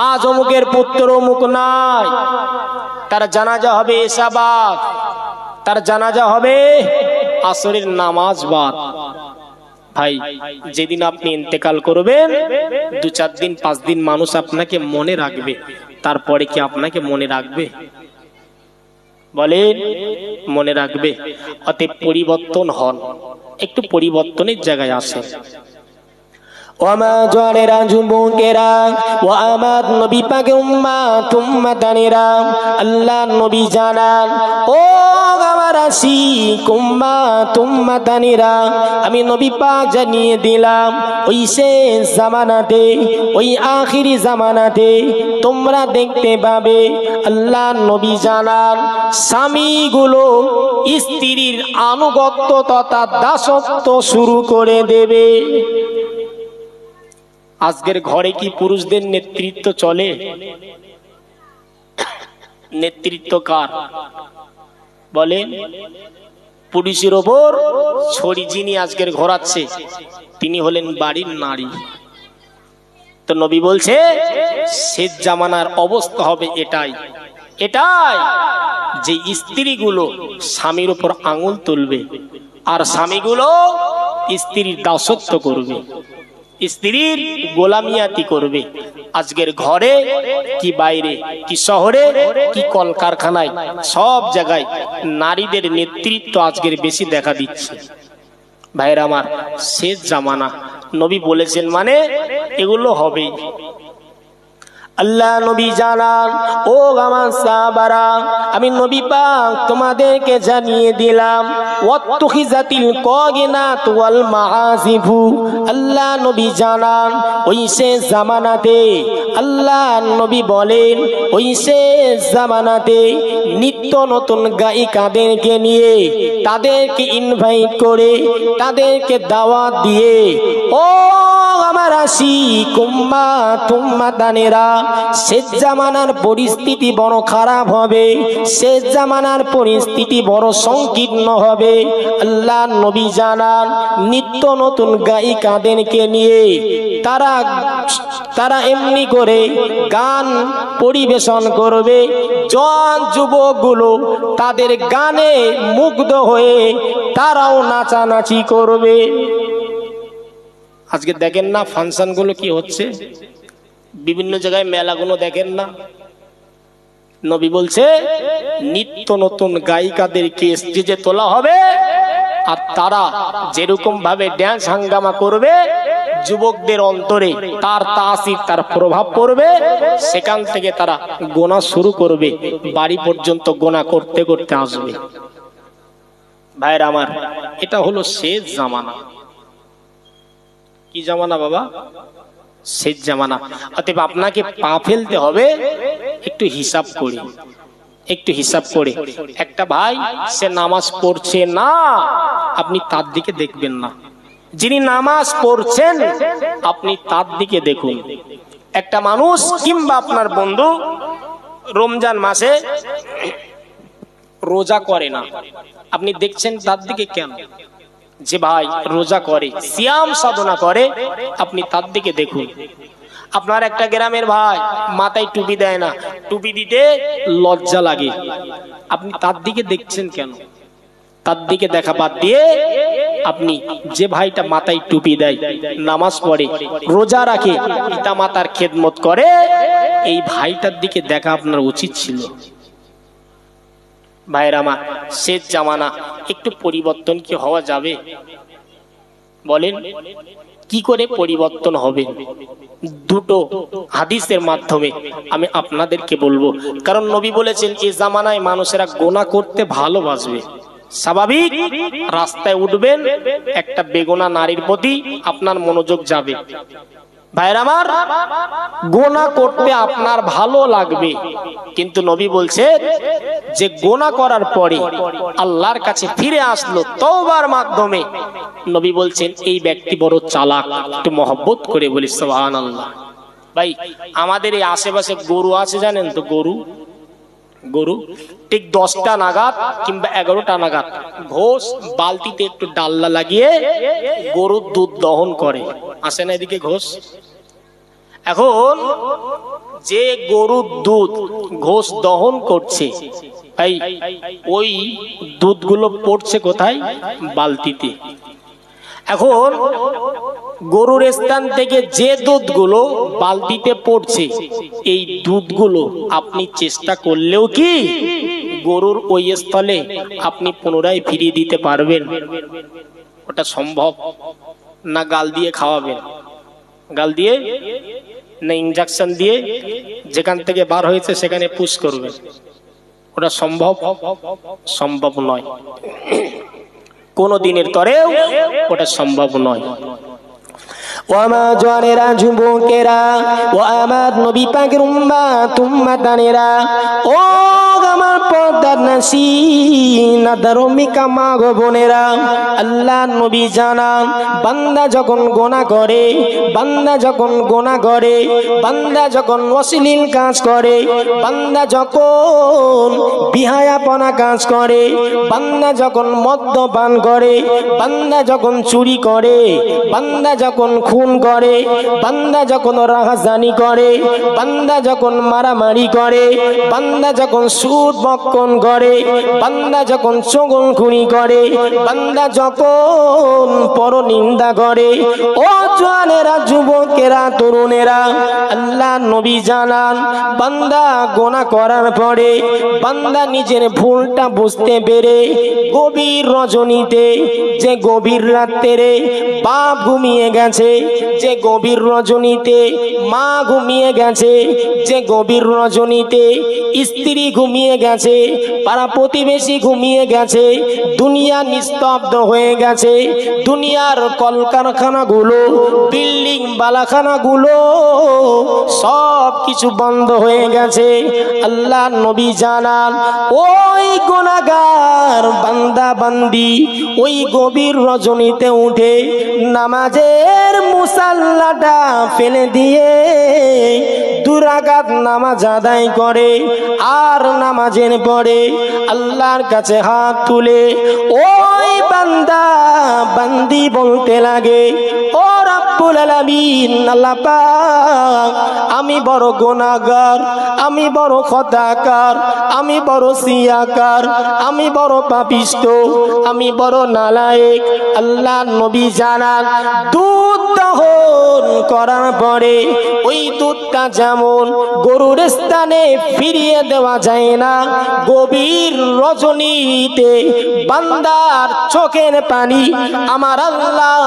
আজ অমুকের পুত্র অমুক নাই। তার জানাজা হবে এশাবাদ, তার জানাজা হবে আসরের নামাজ বাদ। ভাই, যেদিন আপনি ইন্তেকাল করবেন 2-4 দিন 5 দিন মানুষ আপনাকে মনে রাখবে, তারপরে কি আপনাকে মনে রাখবে? বলেন, মনে রাখবে? অতএব পরিবর্তন হন, একটু পরিবর্তনের জায়গায় আসেন। ওমা জওয়ানেরা, যুবকেরা, ও আমার নবী পাকের উম্মত উম্মতানেরা, আল্লাহর নবী জানান, ও আমার আশিক উম্মত উম্মতানেরা, আমি নবী পাক জানিয়ে দিলাম, ওই শেষ জামানাতে, ওই আখিরি জামানাতে তোমরা দেখতে পাবে, আল্লাহর নবী জানান, স্বামীগুলো স্ত্রীর আনুগত্য তথা দাসত্ব শুরু করে দেবে। আজকের ঘরে কি পুরুষদের নেতৃত্ব চলে? নেতৃত্ব কার বলেন? পুরুষের ওপর ছড়ি যিনি আজকের ঘোরাচ্ছে তিনি হলেন বাড়ির নারী। তো নবী বলছে শেষ জামানার অবস্থা হবে এটাই, এটাই যে স্ত্রীগুলো স্বামীর উপর আঙুল তুলবে আর স্বামীগুলো স্ত্রীর দাসত্ব করবে, স্ত্রীর গোলামিয়াতি করবে। আজকের ঘরে কি বাইরে কি শহরে কি কলকারখানায় সব জায়গায় নারীদের নেতৃত্ব আজকের বেশি দেখা দিচ্ছে। ভাইরা আমার, শেষ জামানা নবী বলেছেন মানে এগুলো হবেই। আল্লাহ নবী জানান, ও আমার সাহাবারা, আমি নবী পাক তোমাদেরকে জানিয়ে দিলাম, ওয়াত্তুখিজাতিল কাগিনাত ওয়াল মাআজিফু। আল্লাহ নবী জানান, ওই সে জামানাতে, আল্লাহ নবী বলেন, ওই সে জামানাতে নিত্য নতুন গায়িকাদেরকে নিয়ে, তাদেরকে ইনভাইট করে, তাদেরকে দাওয়াত দিয়ে, ও আমার আশিক উম্মাতানেরা, শেষ জামানার পরিস্থিতি বড় খারাপ হবে, শেষ জামানার পরিস্থিতি বড় সংকীর্ণ হবে। আল্লাহ নবী জানান, নিত্য নতুন গায়িকাদেরকে নিয়ে তারা এমনি করে গান পরিবেশন করবে, জন যুবকগুলো তাদের গানে মুগ্ধ হয়ে তারাও নাচানাচি করবে। আজকে দেখেন না ফাংশন গুলো কি হচ্ছে, বিভিন্ন জায়গায় মেলাগুলো দেখেন না। নবী বলছে, নিত্য নতুন গায়িকাদেরকে স্টেজে তোলা হবে, আর তারা যেরকম ভাবে ড্যান্স হাঙ্গামা করবে, যুবকদের অন্তরে তার তাসির, তার প্রভাব পড়বে, সেখান থেকে তারা গোনা শুরু করবে, বাড়ি পর্যন্ত গোনা করতে করতে আসবে। ভাইরা আমার, এটা হলো শেষ জামানা। কি জামানা বাবা? শেষ জামানা। অতএব আপনাকে পা ফেলতে হবে একটু হিসাব করে, একটু হিসাব করে। একটা ভাই সে নামাজ পড়ছে না, আপনি তার দিকে দেখবেন না। যিনি নামাজ পড়ছেন আপনি তার দিকে দেখুন। একটা মানুষ কিংবা আপনার বন্ধু রমজান মাসে রোজা করে না, আপনি দেখছেন তার দিকে কেন? যে ভাই রোজা করে, সিয়াম সাধনা করে, আপনি তার দিকে দেখুন। আপনার একটা গ্রামের ভাই মাথায় টুপি দেয় না, টুপি দিতে লজ্জা লাগে, আপনি তার দিকে দেখছেন কেন? তার দিকে দেখা বাদ দিয়ে আপনি যে ভাইটা মাথায় টুপি দেয়, নামাজ পড়ে, রোজা রাখে, পিতা মাতার খেদমত করে, এই ভাইটার দিকে দেখা আপনার উচিত ছিল। ভাইরা আমার, শেষ জামানা, একটু পরিবর্তন কি হওয়া যাবে? বলেন, কি করে পরিবর্তন হবে? দুটো হাদিসের মাধ্যমে আমি আপনাদেরকে বলবো। কারণ নবী বলেছেন, এই জামানায় মানুষেরা গোনা করতে ভালোবাসবে। স্বাভাবিক, রাস্তায় উঠবেন, একটা বেগুনা নারীর প্রতি আপনার মনোযোগ যাবে। ভাইরা আমার, গোনা করতে আপনার ভালো লাগবে, কিন্তু নবী বলছে যে গোনা করার পরে আল্লাহর কাছে ফিরে আসলো তওবার মাধ্যমে, নবী বলছেন এই ব্যক্তি বড় চালাক। একটু মহব্বত করে বলি সুবহানাল্লাহ। ভাই, আমাদের এই আশেপাশে গরু আছে জানেন তো? গরু ঠিক 10টা নাগাদ কিংবা 11টা নাগাদ ঘোষ বালতিতে একটু ডাল্লা লাগিয়ে গরুর দুধ দহন করে। আসে না এদিকে ঘোষ? এখন যে গরুর দুধ ঘোষ দহন করছে, ভাই ওই দুধগুলো পড়ছে কোথায়? বালতিতে। এখন গরুর স্থান থেকে যে দুধগুলো বালতিতে পড়ছে, এই দুধগুলো আপনি চেষ্টা করলেও কি গরুর ওই স্থলে আপনি পুনরায় ফিরিয়ে দিতে পারবেন? ওটা সম্ভব না? গাল দিয়ে খাওয়াবেন? গাল দিয়ে না ইনজেকশন দিয়ে যেখান থেকে বার হয়েছে সেখানে পুশ করবেন? ওটা সম্ভব? সম্ভব নয়, কোনো দিনের তরেও ওটা সম্ভব নয়। ও আমার জওয়ানেরা, যুবকেরা, ও আমার নবী পাকের উম্মাতানেরা, ও আমার পর্দার নাসি নাদারমিকা মা গো বোনেরা, আল্লাহ নবী জানান, বান্দা যখন গোনা করে, বান্দা যখন গোনা করে, বান্দা যখন অশ্লীল কাজ করে, বান্দা যখন বিহায়াপনা কাজ করে, বান্দা যখন মদ্যপান করে, বান্দা যখন চুরি করে, বান্দা যখন খুন করে, বান্দা যখন রাহাজানি করে, বান্দা যখন মারামারি করে, বান্দা যখন সুদ বক্ষণ করে, বান্দা যখন চগলখুরি করে, বান্দা যখন পরনিন্দা করে, ও জওয়ানেরা, যুবকেরা, তরুণেরা, আল্লাহ নবী জানান বান্দা গুনাহ করার পরে বান্দা নিজের ভুলটা বুঝতে পেরে গভীর রজনীতে, যে গভীর রাত্রে বাপ ঘুমিয়ে গেছে, যে গভীর রজনীতে মা ঘুমিয়ে গেছে, যে গভীর রজনীতে স্ত্রী ঘুমিয়ে গেছে, পাড়া প্রতিবেশী ঘুমিয়ে গেছে, দুনিয়া নিস্তব্ধ হয়ে গেছে, দুনিয়ার কলকারখানাগুলো, বিল্ডিং বালাখানাগুলো সব কিছু বন্ধ হয়ে গেছে, আল্লাহ নবী জানান ওই গুনাহগার বান্দা বান্দি ওই গভীর রজনীতে উঠে নামাজের মুসাল্লাটা ফেলে দিয়ে দুরাকাত নামাজ আদায় করে, আর নামাজের পরে আল্লাহর কাছে হাত তুলে ওই বান্দা বান্দি বলতে লাগে, ও রব্বুল আলামিন, আল্লাহ পাক, আমি বড় গুনাহগার, আমি বড় খতাকার, আমি বড় সিয়াকার, আমি বড় পাপিষ্ট, আমি বড় নালায়েক। আল্লাহ নবী জানান দুধ দহন করার পরে ওই দুধটা যেমন গরুর স্থানে ফিরিয়ে দেওয়া যায় না, গভীর রজনীতে বান্দার চোখের পানি আমার আল্লাহ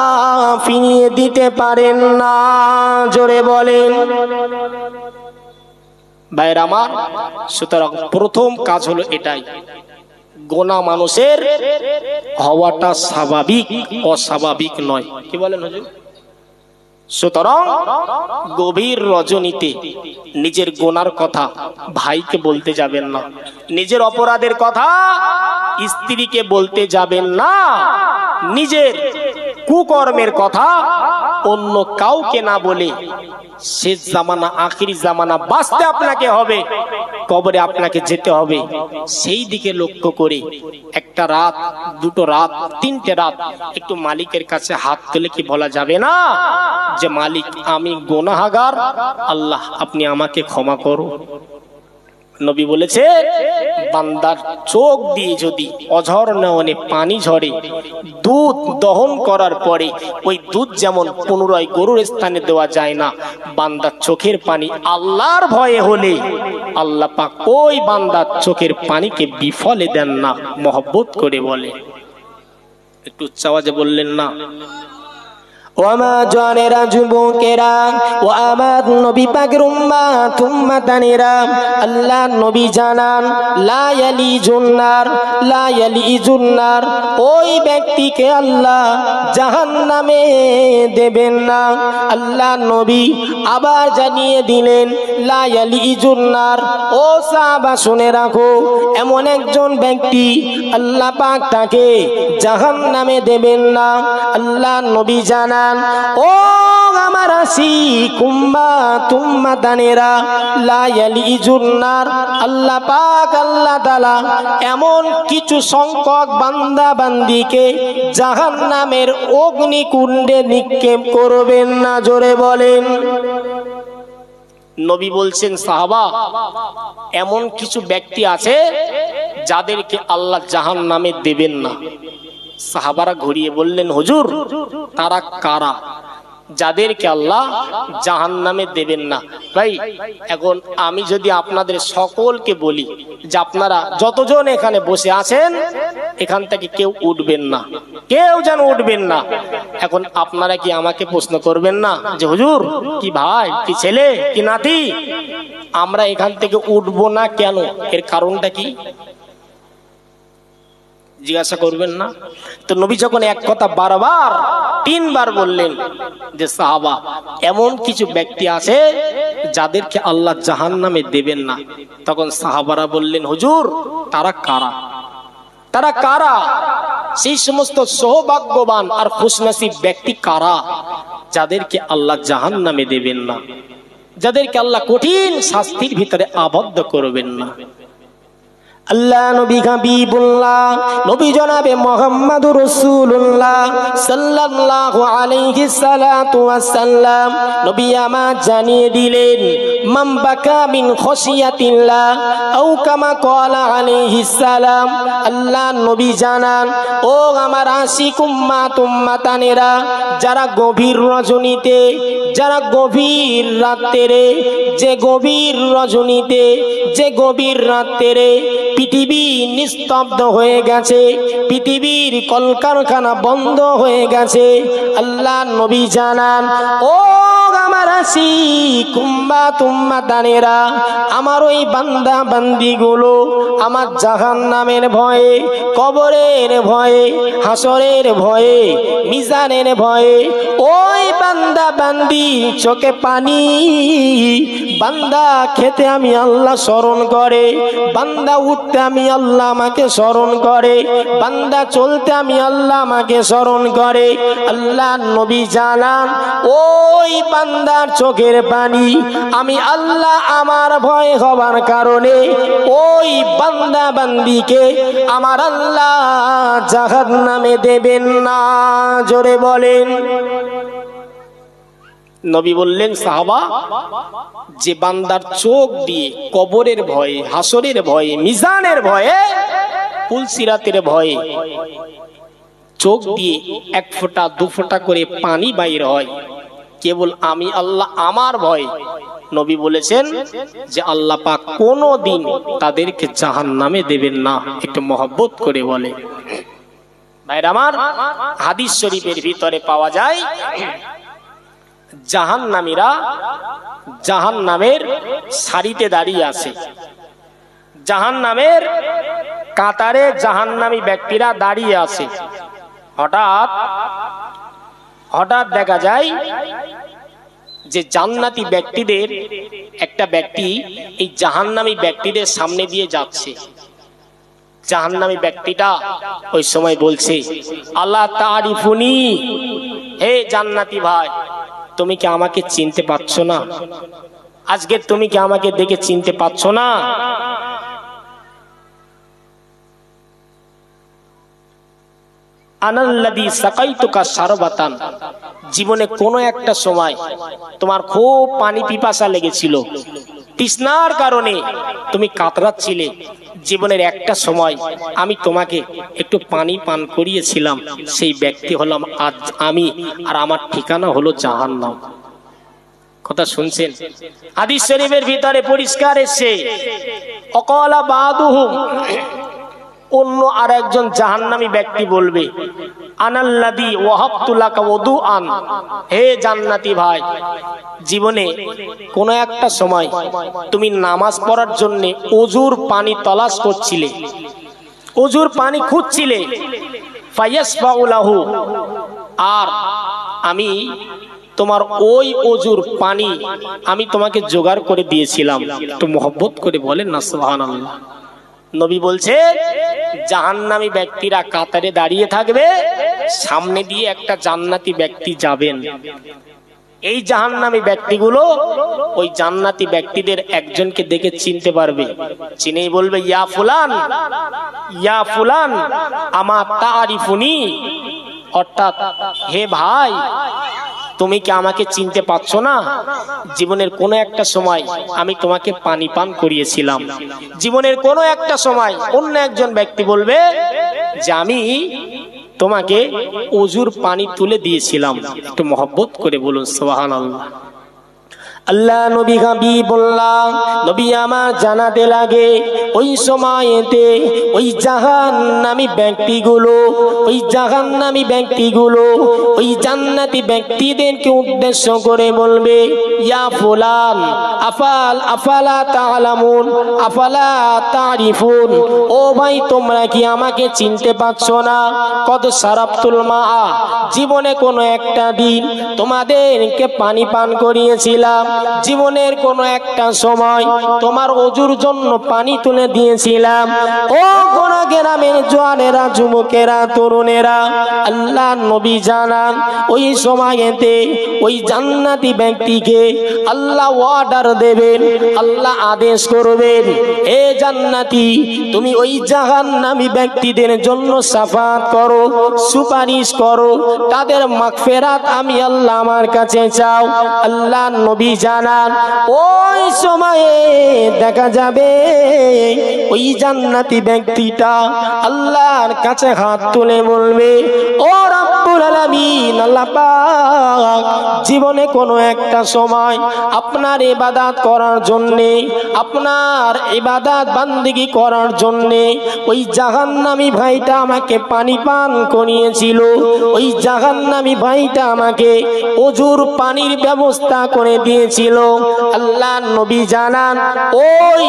ফিরিয়ে দিতে পারেন না। জোরে বলেন ভাইরা আমার। সুতরাং প্রথম কাজ হলো এটাই, গোনা মানুষের হওয়াটা স্বাভাবিক, অস্বাভাবিক নয়। কি বলেন হুজুর? সুতরাং গভীর রজনীতে নিজের গোনার কথা ভাইকে বলতে যাবেন না, নিজের অপরাধের কথা স্ত্রীকে বলতে যাবেন না, নিজের কুকর্মের কথা অন্য কাউকে না বলে শেষ জামানা, আখিরি জামানা বাঁচতে আপনাকে হবে, কবরে আপনাকে যেতে হবে, সেই দিকে লক্ষ্য করে একটা রাত, দুটো রাত, তিনটে রাত একটু মালিকের কাছে হাত তুলে কি বলা যাবে না যে মালিক আমি গুনাহগার, আল্লাহ আপনি আমাকে ক্ষমা করো? নবী বলেছে বান্দার চোখ দিয়ে যদি অঝর নয়নে পানি ঝরে, দুধ দহন করার পরে ওই দুধ যেমন পুনরায় গরুর স্থানে দেওয়া যায় না, বান্দার চোখের পানি আল্লাহর ভয়ে হলে আল্লাহ পাক ওই বান্দার চোখের পানিকে বিফলে দেন না, মহব্বত করে বলে। একটু উচ্চ আওয়াজে বললেন না? ও আমার জওয়ানেরা, যুবকেরা, ও আমার নবী পাকের উম্মাত উম্মাতানেরা, আল্লাহ নবী জানান লা ইয়ালিজুন্নার, লা ইয়ালিজুন্নার, ওই ব্যক্তিকে আল্লাহ জাহান্নামে দেবেন না। আল্লাহ নবী আবার জানিয়ে দিলেন লা ইয়ালিজুন্নার। ও সাহাবা শুনে রাখো, এমন একজন ব্যক্তি আল্লাহ পাক তাকে জাহান্নামে দেবেন না। আল্লাহ নবী জানান ও আমার আশিক উম্মাত উম্মাতানেরা, লা ইয়ালিজুন্নার, আল্লাহ পাক আল্লাহ তাআলা এমন কিছু সংখ্যক বান্দা বান্দিকে জাহান্নামের অগ্নিকুণ্ডে নিক্ষেপ করবেন না। জোরে বলেন। নবী বলছেন সাহাবা, এমন কিছু ব্যক্তি আছে যাদেরকে আল্লাহ জাহান্নামে দেবেন না। সাহাবারা ঘুরিয়ে বললেন হুজুর তারা কারা যাদেরকে আল্লাহ জাহান্নামে দেবেন না? ভাই এখন আমি যদি আপনাদের সকলকে বলি যে আপনারা যতজন এখানে বসে আছেন এখান থেকে কেউ উঠবেন না, কেউ যেন উঠবেন না। এখন আপনারা কি আমাকে প্রশ্ন করবেন না যে হুজুর কি ভাই, কি ছেলে, কি নাতি, আমরা এখান থেকে উঠবো না কেন? এর কারণটা কি জিজ্ঞাসা করবেন না? তো নবী যখন এক কথা বারবার তিনবার বললেন যে সাহাবা এমন কিছু ব্যক্তি আছে যাদেরকে আল্লাহ জাহান্নামে দেবেন না, তখন সাহাবারা বললেন হুজুর তারা কারা? তারা কারা? সেই সমস্ত সৌভাগ্যবান আর খুশনসিব ব্যক্তি কারা যাদেরকে আল্লাহ জাহান্নামে দেবেন না, যাদেরকে আল্লাহ কঠিন শাস্তির ভিতরে আবদ্ধ করবেন না? আল্লাহ নবী হাবিবুল্লাহ নবী জনাবে মুহাম্মদুর রাসূলুল্লাহ সাল্লাল্লাহু আলাইহি সাল্লাতু ওয়াসাল্লাম নবী আমার জানিয়ে দিলেন মান বাকা মিন খশিয়াতিল্লাহ আও কামা ক্বালা আলাইহিস সালাম। আল্লাহ নবী জানান, ও আমার আশিক উম্মাতানেরা, যারা গভীর রজনীতে, যারা গভীর রাত্রে, যে গভীর রজনীতে, যে গভীর রাত্রে পৃথিবী নিস্তব্ধ হয়ে গেছে, পৃথিবীর কলকারখানা বন্ধ হয়ে গেছে, আল্লাহ নবী জানান, ও আমার আশিক উম্মাতানেরা, আমার ওই বান্দা বান্দিগুলো আমার জাহান্নামের ভয়ে, কবরের ভয়ে, হাসরের ভয়ে, মিজানের ভয়ে, ওই বান্দা বান্দি চোখে পানি, বান্দা খেতে আমি আল্লাহ স্মরণ করে, বান্দা উঠতে আমি আল্লাহ আমাকে স্মরণ করে, বান্দা চলতে আমি আল্লাহ আমাকে স্মরণ করে। আল্লাহ নবী জানান, ওই বান্দার চোখের পানি আমি আল্লাহ আমার ভয় হবার কারণে ওই বান্দা বান্দিকে আমার আল্লাহ জাহান্নামে দেবেন না। জোরে বলেন। নবী বললেন, সাহাবা, যে বান্দার চোখ দিয়ে কবরের ভয়ে, হাসরের ভয়ে, মিজানের ভয়ে, পুলসিরাতের ভয়ে চোখ দিয়ে এক ফোঁটা দু ফোঁটা করে পানি বাইর হয়, কেবল আমি আল্লাহ আমার ভয়, নবী বলেছেন যে আল্লাহ পাক কোনোদিন তাদেরকে জাহান্নামে দেবেন না। একটু মহব্বত করে বলে। ভাইরা আমার, হাদিস শরীফের ভিতরে পাওয়া যায় জাহান্নামীরা জাহান্নামের সারিতে দাঁড়িয়ে আছে, জাহান্নামের কাতারে জাহান্নামী ব্যক্তিরা দাঁড়িয়ে আছে। হঠাৎ দেখা যায় যে জান্নাতি ব্যক্তিদের একটা ব্যক্তি এই জাহান্নামী ব্যক্তিদের সামনে দিয়ে যাচ্ছে। জাহান্নামী ব্যক্তিটা ওই সময় বলছে, আল্লাহ তারিফুনি, হে জান্নাতি ভাই, তুমি কি আমাকে চিনতে পারছো না? আজকে তুমি কি আমাকে দেখে চিনতে পারছো না? আনাল্লাযী সাকাইতুকা শারবাতান, জীবনে কোনো একটা সময় তোমার খুব পানি পিপাসা লেগেছিল, তৃষ্ণার কারণে তুমি কাতরাচ্ছিলে, জীবনের একটা সময় আমি তোমাকে একটু পানি পান করিয়েছিলাম, সেই ব্যক্তি হলাম আজ আমি, আর আমার ঠিকানা হলো জাহান্নাম। কথা শুনছেন? হাদিস শরীফের ভিতরে পরিষ্কার এসেছে, অকালা বাদুহুম, অন্য আর একজন জাহান্নামী ব্যক্তি বলবে, আনাল্লাযী ওয়াহাবতু লাকা ওযুআন, হে জান্নাতি ভাই, জীবনে কোন একটা সময় তুমি নামাজ পড়ার জন্য ওযুর পানি তলাশ করছিলে, ওযুর পানি খুঁজছিলে, ফায়াসফাউ লাহু, আর আমি তোমার ওই ওযুর পানি আমি তোমাকে জোগাড় করে দিয়েছিলাম। একটু মহব্বত করে বলেন না সুবহানাল্লাহ। নবী বলছে, জাহান্নামী ব্যক্তিরা কাতারে দাঁড়িয়ে থাকবে, সামনে দিয়ে একটা জান্নাতি ব্যক্তি যাবেন। এই জাহান্নামী ব্যক্তিগুলো ওই জান্নাতি ব্যক্তিদের একজনকে দেখে চিনতে পারবে, চিনেই বলবে, ইয়া ফুলান, ইয়া ফুলান, আমা তারিফুনি, অর্থাৎ হে ভাই, তুমি কি আমাকে চিনতে পারছো না? জীবনের কোনো একটা সময় আমি তোমাকে পানি পান করিয়েছিলাম। জীবনের কোনো একটা সময় অন্য একজন ব্যক্তি বলবে যে আমি তোমাকে ওযুর পানি তুলে দিয়েছিলাম। একটু মহব্বত করে বলুন সুবহানাল্লাহ। আল্লাহ নবী হাবিবুল্লাহ নবী আমার জানাতে লাগে, ওই সময়তে ওই জাহান্নামী ব্যক্তিগুলো, ওই জাহান্নামী ব্যক্তিগুলো ওই জান্নাতি ব্যক্তিদেরকে উদ্দেশ্য করে বলবে, ইয়া ফুলান আফালা তা'লামুন আফালা তারিফুন, ও ভাই তোমরা কি আমাকে চিনতে পারছো না? কদ সারাবতুল মা, জীবনে কোনো একটা দিন তোমাদেরকে পানি পান করিয়েছিলাম, জীবনের কোন একটা সময় তোমার ওজুর জন্য পানি তুলে দিয়েছিলাম। ও গোনা গ্রামের জোয়ানেরা, যুবকেরা, তরুণেরা, আল্লাহ নবী জানান ওই সময়তে ওই জান্নাতি ব্যক্তিকে আল্লাহ অর্ডার দেবেন, আল্লাহ আদেশ করবেন, এ জান্নাতি তুমি ওই জাহান্নামী ব্যক্তিদের জন্য শাফাত করো, সুপারিশ করো, তাদের মাগফিরাত আমি আল্লাহ আমার কাছে চাও। আল্লাহ নবী জানান ওই সময়ে দেখা যাবে ওই জান্নাতি ব্যক্তিটা আল্লাহর কাছে হাত তুলে বলবে, ও রব্বুল আলামিন, আল্লাহ পাক জীবনে কোনো একটা সময় আপনার ইবাদত করার জন্যে, আপনার ইবাদত বান্দিগি করার জন্যে ওই জাহান্নামী ভাইটা আমাকে পানি পান করিয়েছিল, ওই জাহান্নামী ভাইটা আমাকে ওজুর পানির ব্যবস্থা করে দিয়েছিল। আল্লাহ নবী জানান ওই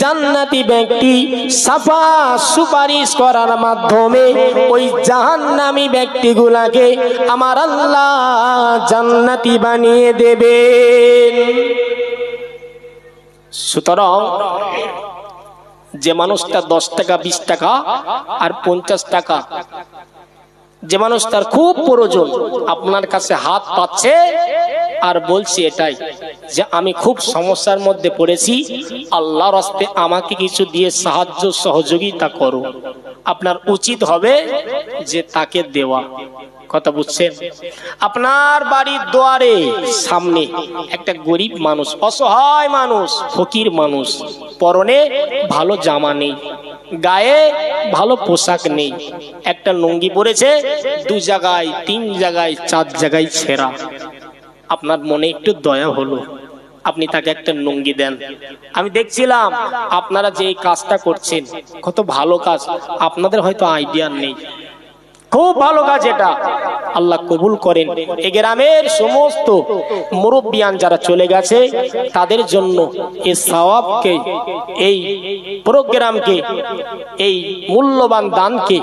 জান্নাতি ব্যক্তি সাফা সুপারিশ করার মাধ্যমে ওই জাহান্নামী ব্যক্তিগুলাকে আমার আল্লাহ জান্নাতি বানিয়ে দেবেন। সুতরাং যে মানুষটা 10 টাকা, 20 টাকা আর 50 টাকা, যে মানুষ তার খুব প্রয়োজন, আপনার কাছে হাত পাচ্ছে আর বলছি এটাই যে আমি খুব সমস্যার মধ্যে পড়েছি, আল্লাহর রাস্তে আমাকে কিছু দিয়ে সাহায্য সহযোগিতা করো, আপনার উচিত হবে যে তাকে দেওয়া। কথা বুঝছেন? আপনার বাড়ির দুয়ারে সামনে একটা গরিব মানুষ, অসহায় মানুষ, ফকির মানুষ, পরনে ভালো জামা নেই, গায়ে ভালো পোশাক নেই, একটা লুঙ্গি পরেছে 2 জায়গায়, 3 জায়গায়, 4 জায়গায় ছেঁড়া। আপনার মনে একটু দয়া হলো, আপনি তাকে একটা লুঙ্গি দেন। আমি দেখছিলাম আপনারা যে এই কাজটা করছেন কত ভালো কাজ, আপনাদের হয়তো আইডিয়া নেই, খুব ভালো কাজ এটা, আল্লাহ কবুল করেন। এই গ্রামের সমস্ত মুরব্বিয়ান যারা চলে গেছে তাদের জন্য এই সওয়াবকে, এই প্রোগ্রামকে, এই মূল্যবান দানকে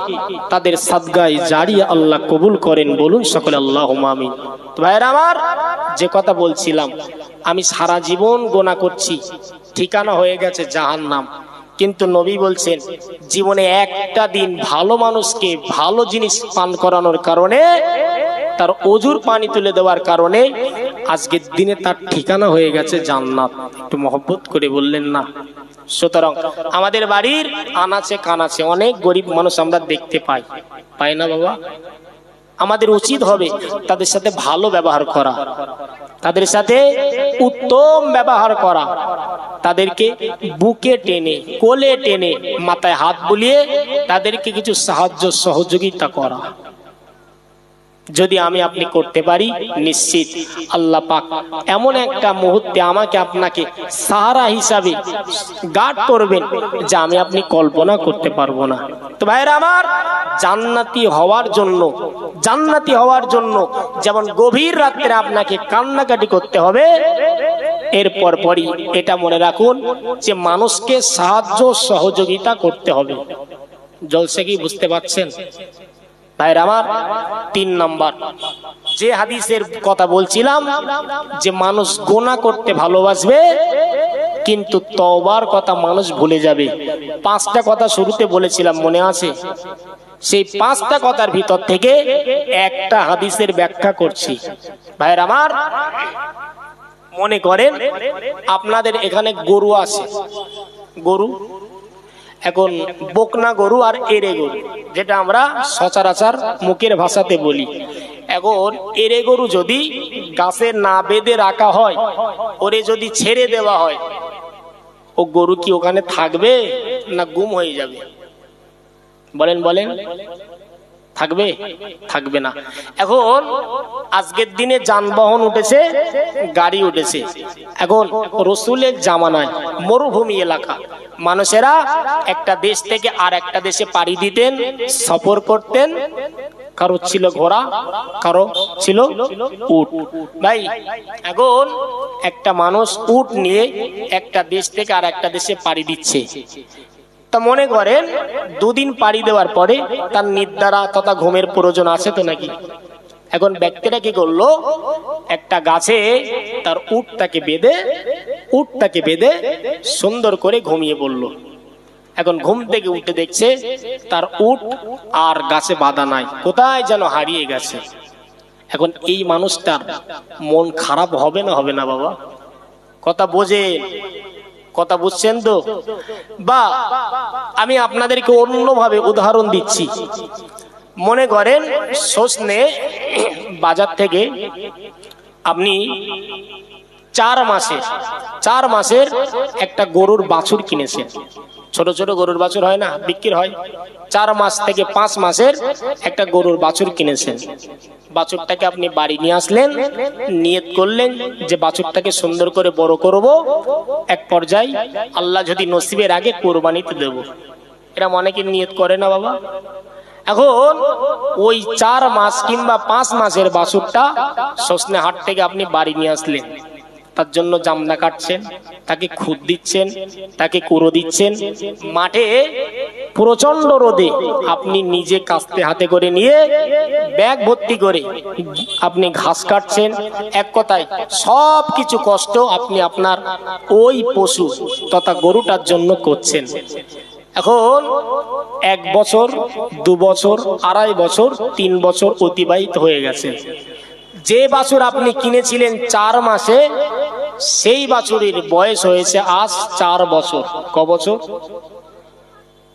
তাদের সাদগায়ে জারিয়া আল্লাহ কবুল করেন। বলুন সকলে আল্লাহুম্মা আমিন। তো ভাইরা আমার, যে কথা বলছিলাম, আমি সারা জীবন গোনা করছি, ঠিকানা হয়ে গেছে জাহান্নাম, কিন্তু নবী বলছেন জীবনে একটা দিন ভালো মানুষকে ভালো জিনিস পান করানোর কারণে, তার ওজুর পানি তুলে দেওয়ার কারণে আজকের দিনে তার ঠিকানা হয়ে গেছে জান্নাত। একটু মহব্বত করে বললেন না? সুতরাং আমাদের বাড়ির আনাচে কানাচে অনেক গরিব মানুষ আমরা দেখতে পাই না বাবা? আমাদের উচিত হবে তাদের সাথে ভালো ব্যবহার করা, তাদের সাথে উত্তম ব্যবহার করা, তাদেরকে বুকে টেনে, কোলে টেনে, মাথায় হাত বুলিয়ে তাদেরকে কিছু সাহায্য সহযোগিতা করা। যদি আমি আপনি করতে পারি, নিশ্চিত আল্লাহ পাক এমন একটা মুহূর্তে আমাকে আপনাকে সাহারা হিসাবে গার্ড করবেন যা আমি আপনি কল্পনা করতে পারবো না। তো ভাইরা আমার, জান্নাতি হওয়ার জন্য যেমন গভীর রাত্রে আপনাকে কান্নাকাটি করতে হবে, এরপর পরই এটা মনে রাখুন যে মানুষকে সাহায্য সহযোগিতা করতে হবে। জলসে কি বুঝতে পারছেন ভাইরা আমার? 3 নাম্বার যে হাদিসের কথা বলছিলাম, যে মানুষ গোনা করতে ভালোবাসবে কিন্তু তওবার কথা মানুষ ভুলে যাবে। 5টা কথা শুরুতে বলেছিলাম, মনে আছে? সেই 5টা কথার ভিতর থেকে একটা হাদিসের ব্যাখ্যা করছি। ভাইরা আমার, মনে করেন আপনাদের এখানে গরু আছে, গরু, এখন বকনা গরু আর এরে গরু, যেটা আমরা সচরাচর মুখের ভাষাতে বলি। এখন এরে গরু যদি গাছে না বেঁধে রাখা হয়, ওরে যদি ছেড়ে দেওয়া হয়, ও গরু কি ওখানে থাকবে না গুম হয়ে যাবে? বলেন থাকবে না। এখন আজকের দিনে যানবাহন উঠেছে, গাড়ি উঠেছে। এখন রসুলের জামানায় মরুভূমি এলাকা, মানুষেরা একটা দেশ থেকে আর একটা দেশে পাড়ি দিতেন, সফর করতেন। কারো ছিল ঘোড়া, কারো ছিল উট। ভাই, এখন একটা মানুষ উট নিয়ে একটা দেশ থেকে আর একটা দেশে পাড়ি দিচ্ছে। তা মনে করেন 2 দিন পাড়ি দেওয়ার পরে তার নিদ্রা তথা ঘুমের প্রয়োজন আছে তো নাকি? এখন ব্যক্তিটা কি করলো, একটা গাছে তার উটটাকে বেঁধে সুন্দর করে ঘুমিয়ে পড়লো। এখন ঘুম থেকে উঠে দেখছে তার উট আর গাছে বাঁধা নাই, কোথায় যেন হারিয়ে গেছে। এখন এই মানুষটার মন খারাপ হবে না হবে না বাবা? কথা বুঝছেন তো? বা আমি আপনাদেরকে অন্যভাবে উদাহরণ দিচ্ছি। মনে করেন সজনে বাজার থেকে আপনি 4 মাসের একটা গরুর বাছুর কিনেছেন। ছোট ছোট গরুর বাছুর হয় না, বিক্রি হয়। 4 মাস থেকে 5 মাসের একটা গরুর বাছুর কিনেছেন। বাছুরটাকে আপনি বাড়ি নিয়ে আসলেন, নিয়ত করলেন যে বাছুরটাকে সুন্দর করে বড় করব, এক পর্যায়ে আল্লাহ যদি নসিবের আগে কোরবানিতে দেব। এরা অনেকের নিয়ত করে না বাবা? এখন ওই 4 মাস কিংবা 5 মাসের বাছুরটা সজনে হাট থেকে আপনি বাড়ি নিয়ে আসলেন, তার জন্য জামনা কাটছেন, তাকে খুদ দিচ্ছেন, তাকে কুড়ো দিচ্ছেন। মাঠে প্রচন্ড রোদে আপনি নিজে কাস্তে হাতে করে নিয়ে ব্যাগ ভর্তি করে আপনি ঘাস কাটছেন। এক কথায় সব কিছু কষ্ট আপনি আপনার ওই পশু তথা গরুটার জন্য করছেন। এখন 1 বছর, 2 বছর, 2.5 বছর, 3 বছর অতিবাহিত হয়ে গেছে। যে বাছুর আপনি কিনেছিলেন 4 মাসে, সেই বাছুরের বয়স হয়েছে আজ 4 বছর। ক বছর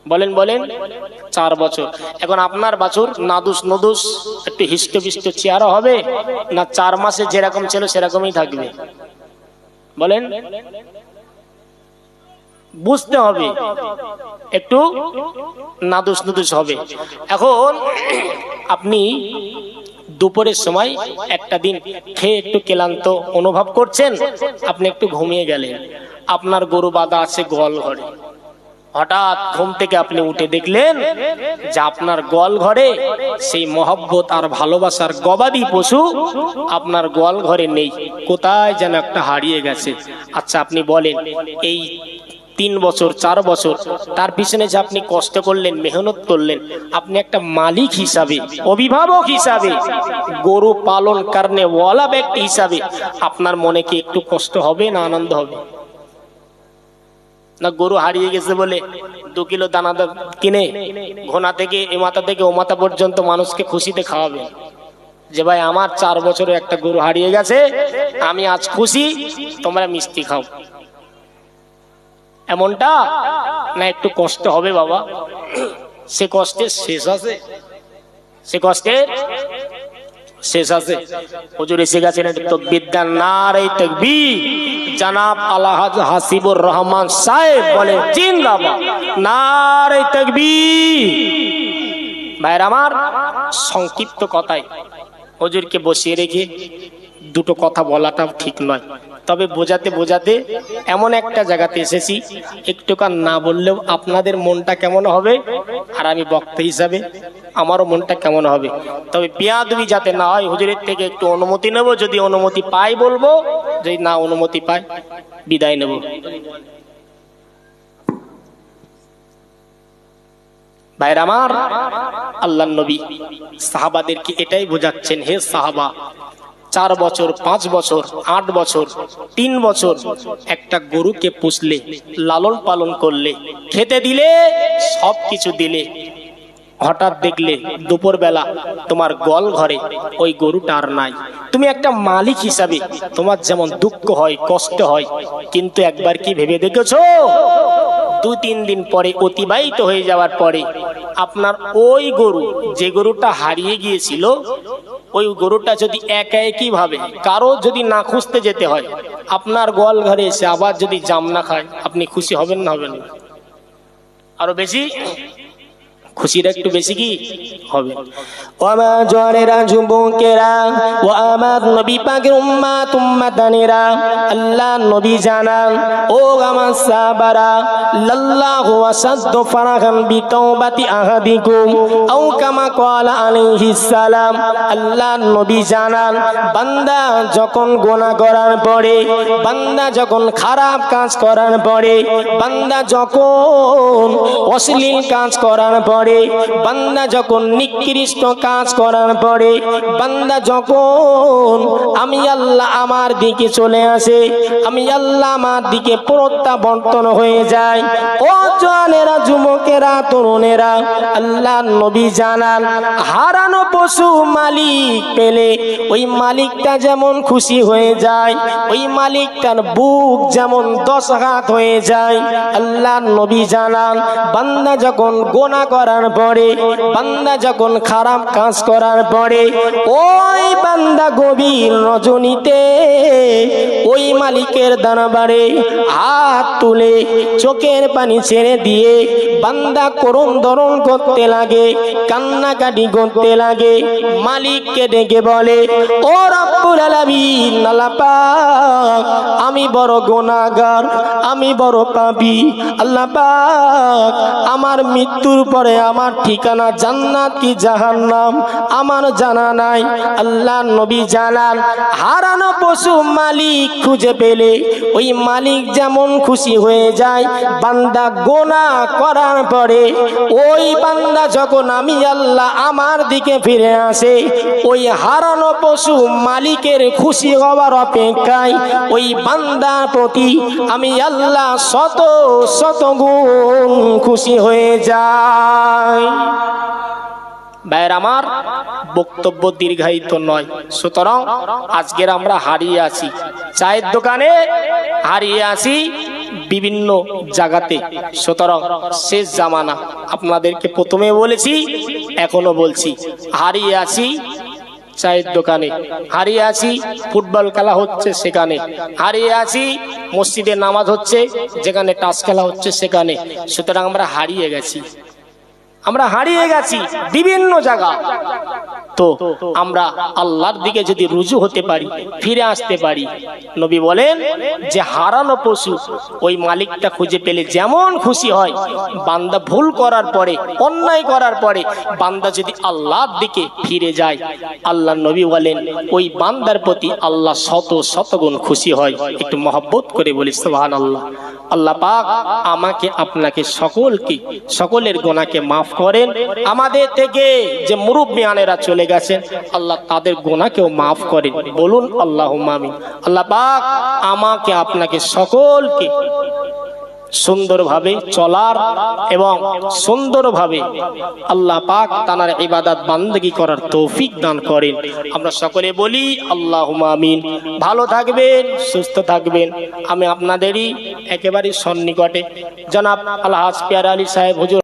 বলেন? 4 বছর। এখন আপনার বাছুর নাদুস নদুস একটু হিষ্টপিষ্ট চেহারা হবে, না 4 মাসে যেরকম ছিল সেরকমই থাকবে? বলেন, বুঝতে হবে, একটু নাদুস নদুস হবে। এখন আপনি দুপুরের সময় একটা দিন খেয়ে একটু ক্লান্ত অনুভব করছেন, আপনি একটু ঘুমিয়ে গেলেন। আপনার গরু বাঁধা আছে গোয়াল ঘরে। হঠাৎ ঘুম থেকে আপনি উঠে দেখলেন যে আপনার গোয়াল ঘরে সেই মহব্বত আর ভালোবাসার গবাদি পশু আপনার গোয়াল ঘরে নেই, কোথায় যেন একটা হারিয়ে গেছে। আচ্ছা আপনি বলেন, এই 3 বছর 4 বছর তার পিছনে যে আপনি কষ্ট করলেন, মেহনত করলেন, আপনি একটা মালিক হিসাবে, অভিভাবক হিসাবে, গরু পালন করনে ওয়ালা ব্যক্তি হিসাবে আপনার মনে কি একটু কষ্ট হবে না আনন্দ হবে? না গরু হারিয়ে গেছে বলে 2 কিলো দানাদার কিনে ঘোনা থেকে এ মাথা থেকে ও মাথা পর্যন্ত মানুষকে খুশিতে খাওয়াবে যে ভাই আমার 4 বছরে একটা গরু হারিয়ে গেছে, আমি আজ খুশি, তোমরা মিষ্টি খাও, এমনটা না? একটু কষ্ট হবে বাবা। সে কষ্টের শেষ আছে? সে কষ্টের শেষ আছে? হুজুর এসে গেছেন তাকবীর দেন, নারে তাকবীর। জনাব আলহাজ হাসিবুর রহমান সাহেব বলে জিন্দাবাদ, নারে তাকবীর। ভাইরা আমার, সংক্ষিপ্ত কথায় হুজুরকে বসিয়ে রেখে দুটো কথা বলাটাও ঠিক নয়, তবে বোঝাতে বোঝাতে এমন একটা জায়গাতে এসেছি, একটুখান না বললেও আপনাদের মনটা কেমন হবে, আর আমি বক্তা হিসাবে আমারও মনটা কেমন হবে। তবে বেয়াদবি যাতে না হয়, হুজুরের থেকে একটু অনুমতি নেব, যদি অনুমতি পাই বলবো, যদি না অনুমতি পাই বিদায় নেব। ভাইরা আমার, আল্লাহর নবী সাহাবাদেরকে এটাই বোঝাচ্ছেন, হে সাহাবা, 4 বছর, 5 বছর, 8 বছর, 3 বছর একটা গরুকে পুষলে, লালন পালন করলে, খেতে দিলে, সবকিছু দিলে, হঠাৎ দেখলে দুপুর বেলা তোমার গোয়াল ঘরে ওই গরুটা আর নাই। তুমি একটা মালিক হিসাবে তোমার যেমন দুঃখ হয়, কষ্ট হয়, কিন্তু একবার কি ভেবে দেখেছো 2-3 দিন পরে অতিবাহিত হয়ে যাওয়ার পরে আপনার ওই গরু, যে গরুটা হারিয়ে গিয়েছিল, ওই গরুটা যদি একই ভাবে কারো যদি না খুঁজতে যেতে হয়, আপনার গোয়াল ঘরে এসে আবার যদি জাম না খায়, আপনি খুশি হবেন না হবেন না? আরো বেশি খুশিটা একটু বেশি কি হবে? ও আমার জওয়ানেরা, যুবকেরা, ও আমার নবী পাকের উম্মাত উম্মাতানেরা, আল্লাহ নবী জানান, ও আমার সাহাবারা, লাল্লাহু আসাদ্দু ফারাহান বিতাওবাতি আহাদিকুম আও কামা ক্বালা আলাইহিস সালাম। আল্লাহ নবী জানান, বান্দা যখন গুনাহ করার পরে, বান্দা যখন খারাপ কাজ করার পরে, বান্দা যখন অশ্লীল কাজ করার পরে, পরে, বান্দা যখন নিকৃষ্ট কাজ করার পরে, বান্দা যখন আমি আল্লাহ আমার দিকে চলে আসে, আমি আল্লাহ আমার দিকে প্রত্যাবর্তন হয়ে যায়। ও জওয়ানেরা, যুবকেরা, তরুণেরা, আল্লাহ নবী জানান হারানো পশু মালিক পেলে ওই মালিকটা যেমন খুশি হয়ে যায়, ওই মালিকটার বুক যেমন 10 হাত হয়ে যায়। আল্লাহ নবী জানান বান্দা যখন গোনা করার পরে, বান্দা যখন খারাপ কাজ করার পরে, ওই বান্দা গভীর রজনীতে ওই মালিকের দরবারে হাত তুলে চোখের পানি ছেড়ে দিয়ে বান্দা করুণ দরণ করতে লাগে, কান্নাকাটি করতে লাগে, মালিককে ডেকে বলে, ও রব্বুল আলামিন, আল্লাহ পাক আমি বড় গুনাহগার, আমি বড় পাপী, আল্লাহ পাক আমার মৃত্যুর পরে আমার ঠিকানা জান্নাত কি জাহান্নাম আমার জানা নাই। আল্লাহ নবী জানান হারানো পশু মালিক খুঁজে পেলে ওই মালিক যেমন খুশি হয়ে যায়, বান্দা গোনাহ করার পরে ওই বান্দা যখন আমি আল্লাহ আমার দিকে ফিরে আসে, ওই হারানো পশু মালিকের খুশি হওয়ার অপেক্ষায় ওই বান্দার প্রতি আমি আল্লাহ শত শত গুণ খুশি হয়ে যায়। ভাইয়ের আমার, বক্তব্য দীর্ঘায়িত নয়, সুতরাং আজকের আমরা হারিয়ে আছি চায়ের দোকানে, হারিয়ে আছি বিভিন্ন জায়গাতে। সুতরাং শেষ জামানা, আপনাদেরকে প্রথমে বলেছি এখনো বলছি, হারিয়ে আছি চায়ের দোকানে, হারিয়ে আছি ফুটবল খেলা হচ্ছে সেখানে, হারিয়ে আছি মসজিদে নামাজ হচ্ছে যেখানে টাস খেলা হচ্ছে সেখানে। সুতরাং আমরা হারিয়ে গেছি, আমরা হারিয়ে গেছি বিভিন্ন জায়গা। তো আমরা আল্লাহর দিকে যদি রুজু হতে পারি, ফিরে আসতে পারি, নবী বলেন যে হারানো পশু ওই মালিকটা খুঁজে পেলে যেমন খুশি হয়, বান্দা ভুল করার পরে, অন্যায় করার পরে বান্দা যদি আল্লাহর দিকে ফিরে যায়, আল্লাহ নবী বলেন ওই বান্দার প্রতি আল্লাহ শত শত গুণ খুশি হয়। একটু মহব্বত করে বলি সুবহানাল্লাহ। আল্লাহ পাক আমাকে আপনাকে সকলকে, সকলের গুনাহকে মাফ করেন। আমাদের থেকে যে মুরব্বিয়ানেরা চলে গেছেন, আল্লাহ তাদের গুনাহকেও মাফ করেন, বলুন আল্লাহুম্মা আমিন। আল্লাহ পাক আমাকে আপনাকে সকলকে সুন্দরভাবে চলার এবং সুন্দরভাবে আল্লাহ পাক তার ইবাদত বান্দেগী করার তৌফিক দান করেন। আমরা সকলে বলি আল্লাহুম্মা আমিন। ভালো থাকবেন, সুস্থ থাকবেন। আমি আপনাদেরই একেবারে সন্নিকটে জনাব আলহাজ পিয়ার আলী সাহেব হুজুর